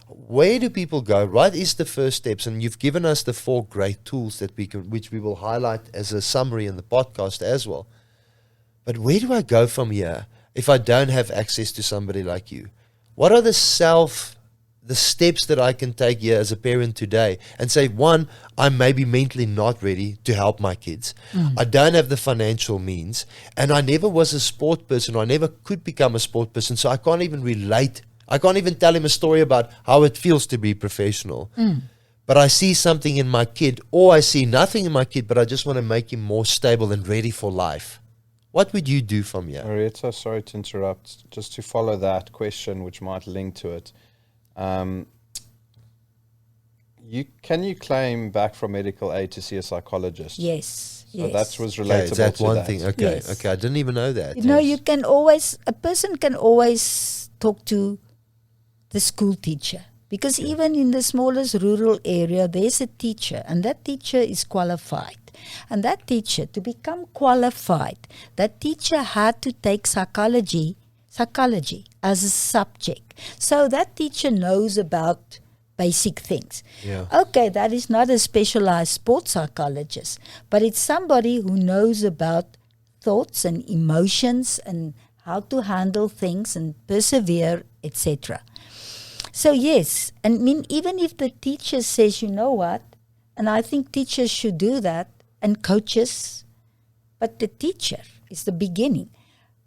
Where do people go? What is the first steps? And you've given us the 4 great tools that which we will highlight as a summary in the podcast as well. But where do I go from here if I don't have access to somebody like you? What are the the steps that I can take here as a parent today and say, one, I'm maybe mentally not ready to help my kids. I don't have the financial means, and I never was a sport person, or I never could become a sport person, so I can't even relate. I can't even tell him a story about how it feels to be professional. But I see something in my kid, or I see nothing in my kid, but I just want to make him more stable and ready for life. What would you do from here? Maretha, sorry to interrupt. Just to follow that question, which might link to it. Can you claim back from medical aid to see a psychologist? Yes. So that was relatable Okay, that's to one that. thing. Okay, Yes. okay, I didn't even know that. You can always, a person can always talk to the school teacher. Because even in the smallest rural area, there's a teacher, and that teacher is qualified. And that teacher, to become qualified, that teacher had to take psychology as a subject. So that teacher knows about basic things. Yeah. Okay, that is not a specialized sports psychologist, but it's somebody who knows about thoughts and emotions and how to handle things and persevere, etc. So yes, and even if the teacher says, you know what, and I think teachers should do that, and coaches, but the teacher is the beginning,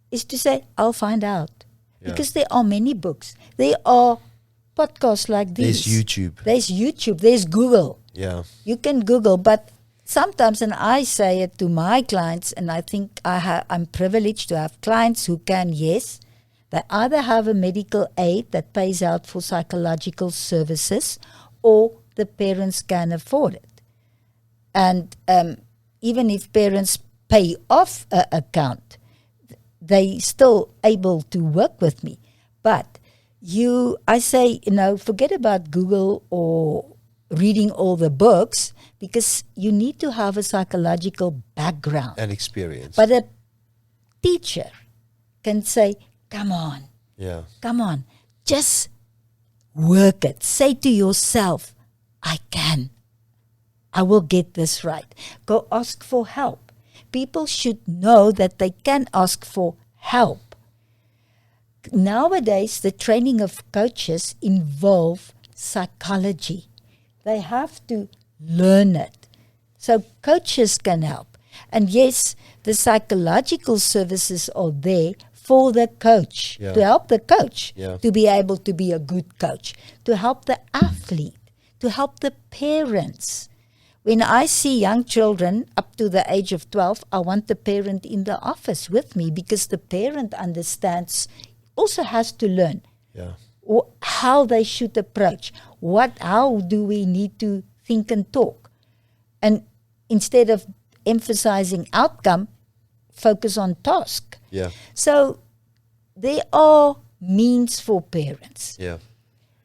is to say, I'll find out. Yeah. Because there are many books. There are podcasts like these. There's YouTube. There's Google. Yeah. You can Google, but sometimes, and I say it to my clients, and I think I'm privileged to have clients who can, yes, they either have a medical aid that pays out for psychological services, or the parents can afford it. And even if parents pay off an account, they still able to work with me. But I say, forget about Google or reading all the books, because you need to have a psychological background And experience. But a teacher can say, come on, just work it. Say to yourself, I can. I will get this right. Go ask for help. People should know that they can ask for help. Nowadays, the training of coaches involve psychology. They have to learn it. So coaches can help. And yes, the psychological services are there for the coach, to help the coach to be able to be a good coach, to help the athlete, to help the parents. When I see young children up to the age of 12, I want the parent in the office with me, because the parent understands, also has to learn how they should approach, how do we need to think and talk. And instead of emphasizing outcome, focus on task. Yeah. So there are means for parents. Yeah.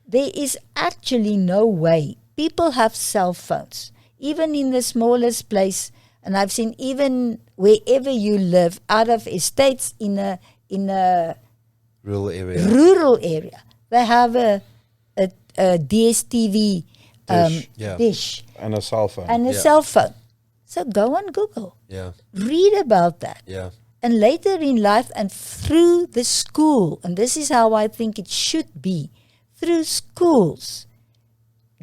There is actually no way. People have cell phones, even in the smallest place, and I've seen even wherever you live, out of estates in a Rural area. they have a DSTV dish And a cell phone. and a cell phone. So go on Google. Yeah. Read about that. Yeah. And later in life, and through the school, and this is how I think it should be, through schools,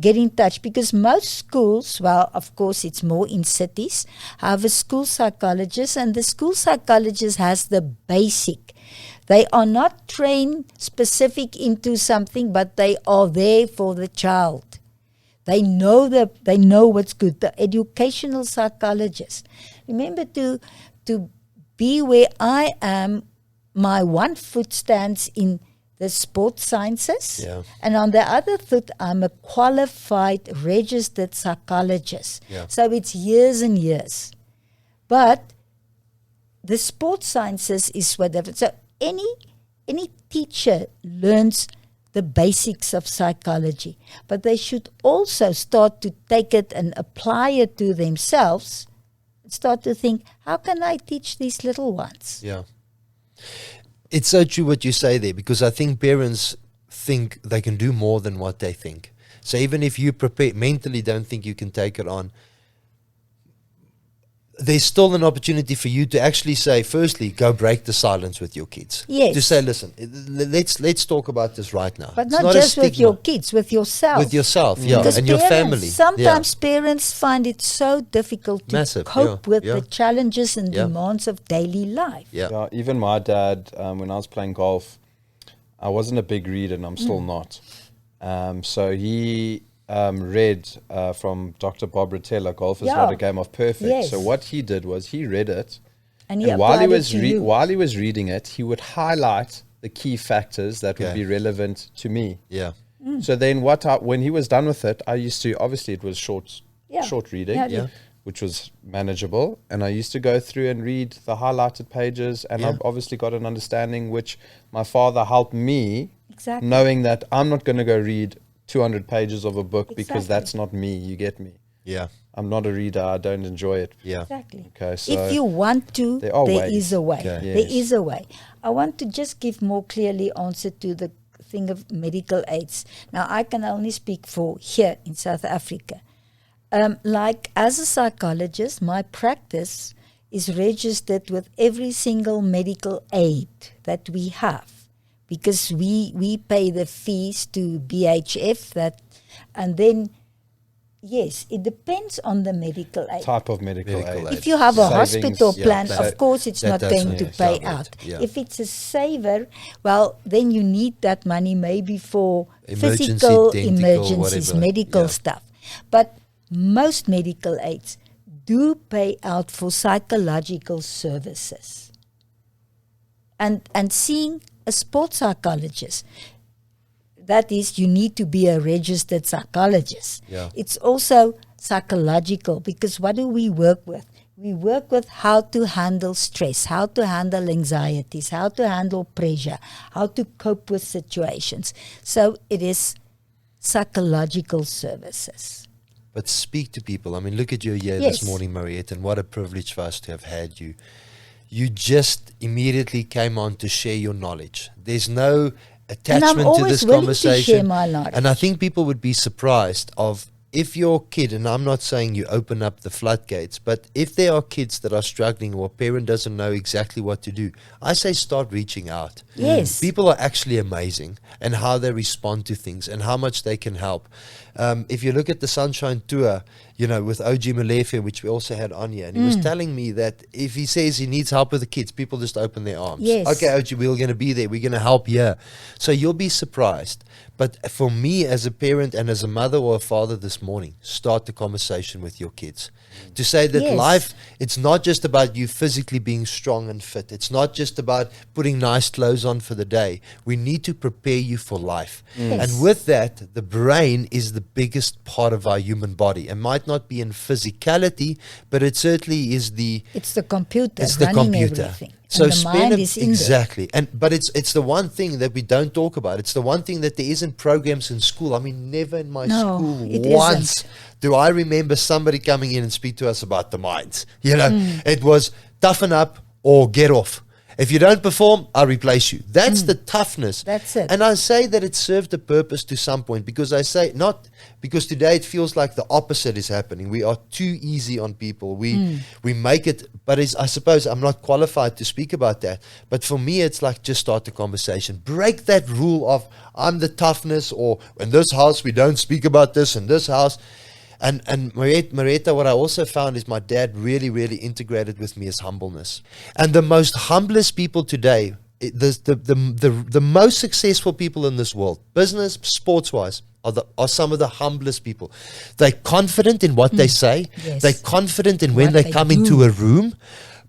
get in touch. Because most schools, well, of course it's more in cities, have a school psychologist, and the school psychologist has the basic. They are not trained specific into something, but they are there for the child. They know what's good. The educational psychologist. Remember, to be where I am, my one foot stands in the sports sciences, and on the other foot, I'm a qualified registered psychologist. So it's years and years. But the sports sciences is whatever. So any teacher learns the basics of psychology, but they should also start to take it and apply it to themselves. Start to think, how can I teach these little ones? Yeah. It's so true what you say there, because I think parents think they can do more than what they think. So even if you mentally don't think you can take it on, there's still an opportunity for you to actually say, firstly, go break the silence with your kids. Yes. To say, listen, let's talk about this right now. But It's not just a with your kids, with yourself. With yourself, yeah, Because and your family. Sometimes parents find it so difficult to cope with the challenges and demands of daily life. Yeah, even my dad, when I was playing golf, I wasn't a big reader, and I'm still not. So he read from Dr. Bob Rotella, Golf is Not a Game of Perfect. Yes. So what he did was he read it, and while he was reading it, he would highlight the key factors that would be relevant to me. Yeah. So then when he was done with it, I used to, obviously it was short reading, which was manageable. And I used to go through and read the highlighted pages, and I've obviously got an understanding, which my father helped me, knowing that I'm not going to go read 200 pages of a book because that's not me. You get me? Yeah. I'm not a reader. I don't enjoy it. Yeah. Exactly. Okay. So if you want to, there is a way. Okay. There is a way. I want to just give more clearly answer to the thing of medical aids. Now, I can only speak for here in South Africa. Like as a psychologist, my practice is registered with every single medical aid that we have, because we pay the fees to BHF and then yes, it depends on the medical aid. Type of medical aid. If you have a hospital plan, of course it's not going to pay out. Yeah. If it's a saver, well, then you need that money maybe for Emergency, physical dental, emergencies, whatever. medical stuff. But most medical aids do pay out for psychological services. And seeing a sports psychologist, that is, you need to be a registered psychologist. Yeah. It's also psychological, because what do we work with? We work with how to handle stress, how to handle anxieties, how to handle pressure, how to cope with situations. So it is psychological services. But speak to people. I mean, look at you here this morning, Maretha, and what a privilege for us to have had you. You just immediately came on to share your knowledge. There's no attachment to this conversation. To share my knowledge. And I think people would be surprised of if your kid, and I'm not saying you open up the floodgates, but if there are kids that are struggling or a parent doesn't know exactly what to do, I say start reaching out. Yes. People are actually amazing, and how they respond to things and how much they can help. If you look at the Sunshine Tour, with OG Malefe, which we also had on here, and he was telling me that if he says he needs help with the kids, people just open their arms. Yes. Okay, OG, we're going to be there. We're going to help here. So you'll be surprised. But for me as a parent and as a mother or a father this morning, start the conversation with your kids. To say that life, it's not just about you physically being strong and fit. It's not just about putting nice clothes on for the day. We need to prepare you for life. Yes. And with that, the brain is the biggest part of our human body. It might not be in physicality, but it certainly is It's the computer. It's the running computer. Everything. So and the mind is in exactly. But it's the one thing that we don't talk about. It's the one thing that there isn't programs in school. I mean, never in my school once do I remember somebody coming in and speak to us about the mind. It was toughen up or get off. If you don't perform, I'll replace you. That's the toughness. That's it. And I say that it served a purpose to some point, because I say not because today it feels like the opposite is happening. We are too easy on people. We make it, but I suppose I'm not qualified to speak about that. But for me, it's like just start the conversation. Break that rule of I'm the toughness, or in this house we don't speak about this, in this house. And Maretha, what I also found is my dad really, really integrated with me is humbleness. And the most humblest people today, the most successful people in this world, business, sports-wise, are some of the humblest people. They're confident in what they say. Yes. They're confident in when they come into a room,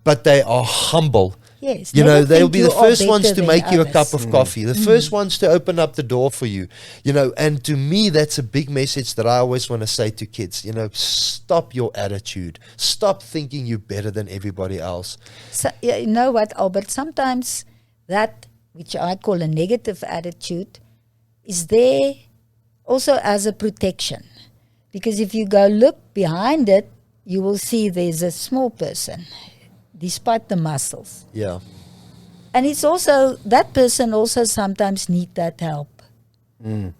but they are humble. Yes, they'll be the first ones to make you a others. cup of coffee, the first ones to open up the door for you, and to me, that's a big message that I always want to say to kids, stop your attitude, stop thinking you're better than everybody else. So, you know what, Albert, sometimes that, which I call a negative attitude, is there also as a protection. Because if you go look behind it, you will see there's a small person, despite the muscles. Yeah. And it's also, that person also sometimes need that help.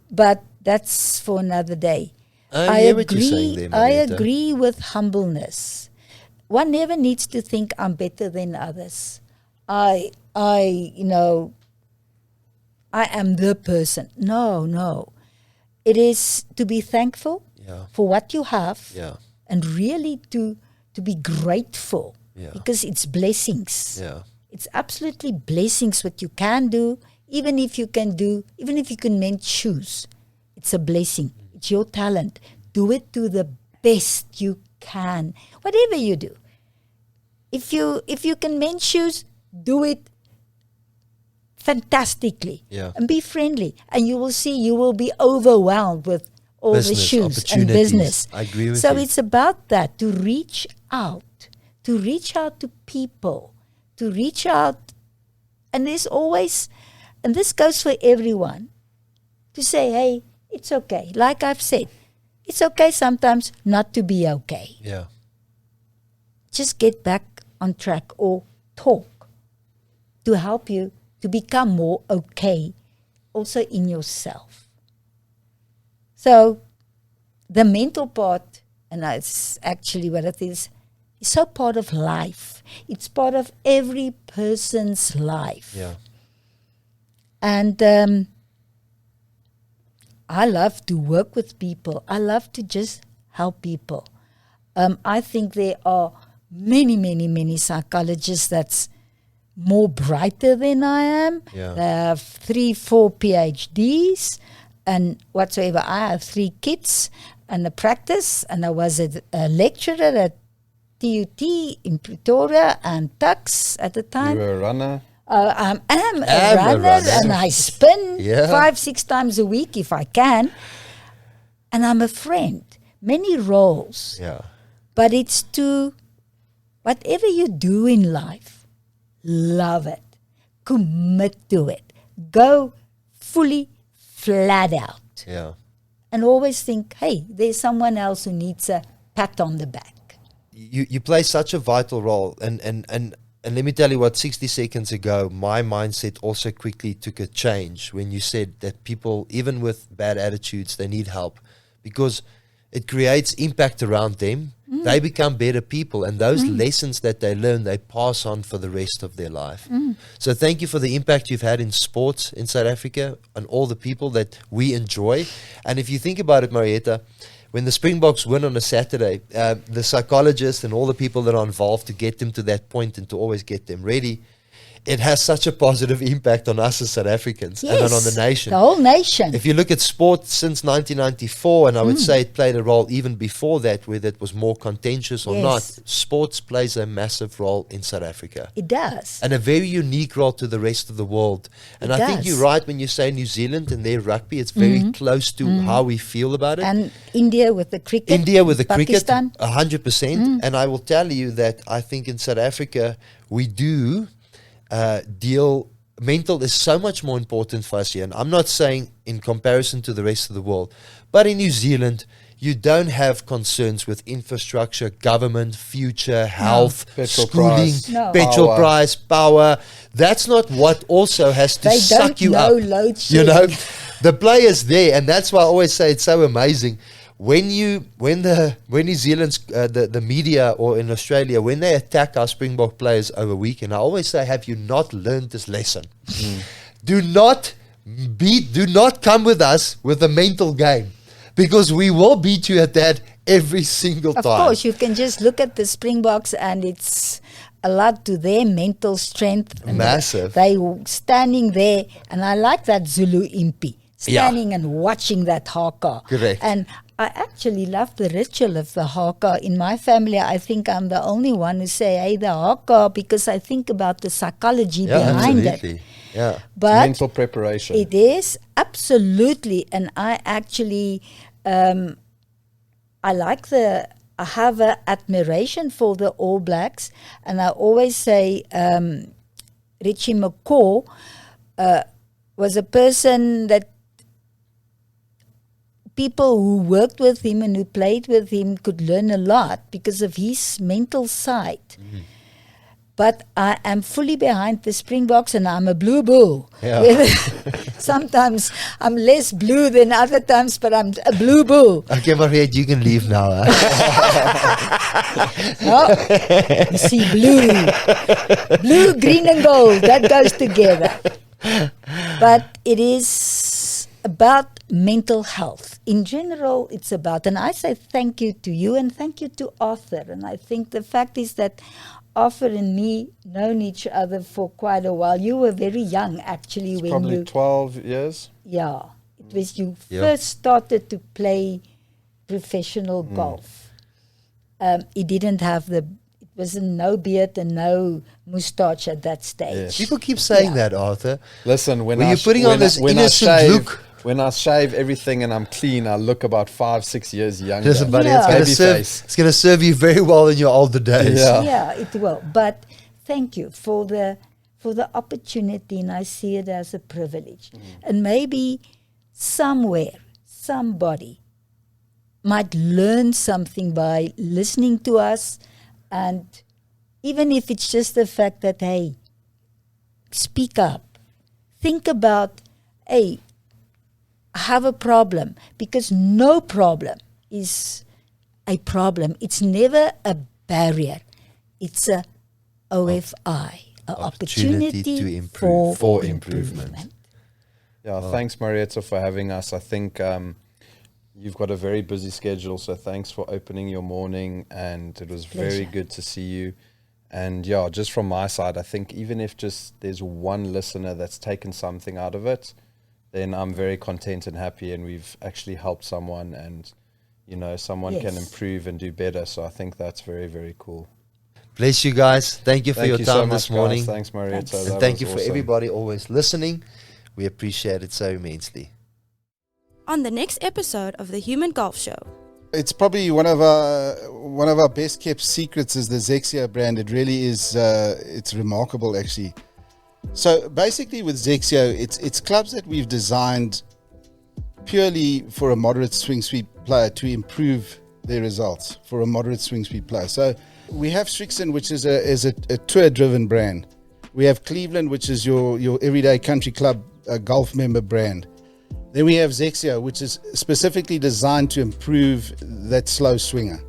But that's for another day. I hear what you're saying there, I Maretha. agree with humbleness. one never needs to think I'm better than others. I am the person. No. It is to be thankful for what you have and really to be grateful because it's blessings. Yeah. It's absolutely blessings what you can do, even if you can mend shoes. It's a blessing. It's your talent. Do it to the best you can. Whatever you do. If you can mend shoes, do it fantastically. Yeah. And be friendly. And you will see you will be overwhelmed with all the shoes and business. I agree with you. So it's about that, to reach out to people, to reach out. And there's always, and this goes for everyone, to say, hey, it's okay. Like I've said, it's okay sometimes not to be okay. Yeah. Just get back on track or talk to help you to become more okay also in yourself. So the mental part, and that's actually what it is so part of life. It's part of every person's life. Yeah. And I love to work with people. I love to just help people. I think there are many psychologists that's more brighter than I am. Yeah. They have 3-4 PhDs and whatsoever. I have 3 kids and a practice, and I was a lecturer at TUT in Pretoria and Tux at the time. You were a runner? I am a runner and I spin 5-6 times a week if I can. And I'm a friend. Many roles. Yeah. But it's to, whatever you do in life, love it. Commit to it. Go fully flat out. Yeah. And always think, hey, there's someone else who needs a pat on the back. You play such a vital role, and let me tell you what, 60 seconds ago, my mindset also quickly took a change when you said that people, even with bad attitudes, they need help because it creates impact around them. They become better people, and those lessons that they learn, they pass on for the rest of their life. So thank you for the impact you've had in sports in South Africa and all the people that we enjoy. And if you think about it, Maretha, when the Springboks win on a Saturday, the psychologists and all the people that are involved to get them to that point and to always get them ready, it has such a positive impact on us as South Africans and on the nation. The whole nation. If you look at sport since 1994, and I would say it played a role even before that, whether it was more contentious or not, sports plays a massive role in South Africa. It does. And a very unique role to the rest of the world. And I think you're right when you say New Zealand and their rugby, it's very close to how we feel about it. And India with the cricket. India with the Pakistan. cricket, 100%. And I will tell you that I think in South Africa, we do mental is so much more important for us here. And I'm not saying in comparison to the rest of the world, but in New Zealand, you don't have concerns with infrastructure, government, future, health, schooling, petrol price, power. That's not what also has to suck you up. You know, the players there, and that's why I always say it's so amazing. When New Zealand's the media, or in Australia, when they attack our Springbok players over weekend, I always say, have you not learned this lesson? Do not come with us with a mental game, because we will beat you at that every single time. Of course, you can just look at the Springboks and it's a lot to their mental strength. Massive. They standing there, and I like that Zulu impi. Standing and watching that haka. Correct. And I actually love the ritual of the haka. In my family, I think I'm the only one who say, hey, the haka, because I think about the psychology behind it. Yeah, but mental preparation. It is, absolutely. And I actually, I have an admiration for the All Blacks. And I always say, Richie McCaw was a person that people who worked with him and who played with him could learn a lot because of his mental side. But I am fully behind the Springboks, and I'm a blue bull. Yeah. Sometimes I'm less blue than other times, but I'm a blue bull. Okay, Maretha, you can leave now. You see, blue, green and gold, that goes together. But it is about mental health. In general, it's about, and I say thank you to you and thank you to Arthur. And I think the fact is that Arthur and me known each other for quite a while. You were very young, actually, It's when probably you 12 years. Yeah, it was you first started to play professional golf. He didn't have it wasn't no beard and no moustache at that stage. Yes. People keep saying that, Arthur. Listen, when Were you putting on this innocent look? When I shave everything and I'm clean, I look about 5-6 years younger. Listen, buddy, Yeah. it's going to serve you very well in your older days. Yeah. Yeah, it will. But thank you for the opportunity, and I see it as a privilege. And maybe somewhere, somebody might learn something by listening to us, and even if it's just the fact that, hey, speak up. Think about, hey, I have a problem, because no problem is a problem. It's never a barrier. It's a OFI, an opportunity to improve, for improvement. Yeah, thanks, Maretha, for having us. I think you've got a very busy schedule, so thanks for opening your morning, and it was very good to see you. And yeah, just from my side, I think even if just there's one listener that's taken something out of it, then I'm very content and happy, and we've actually helped someone, and someone can improve and do better. So I think that's very, very cool. Bless you guys. Thank you for your time so much, this morning. Guys. Thanks, Maretha. And thank you for everybody always listening. We appreciate it so immensely. On the next episode of the Human Golf Show. It's probably one of our best kept secrets is the Zexia brand. It really is. It's remarkable, actually. So basically, with Zexia, it's clubs that we've designed purely for a moderate swing speed player to improve their results for a moderate swing speed player. So we have Strixon, which is a tour-driven brand. We have Cleveland, which is your everyday country club golf member brand. Then we have Zexia, which is specifically designed to improve that slow swinger.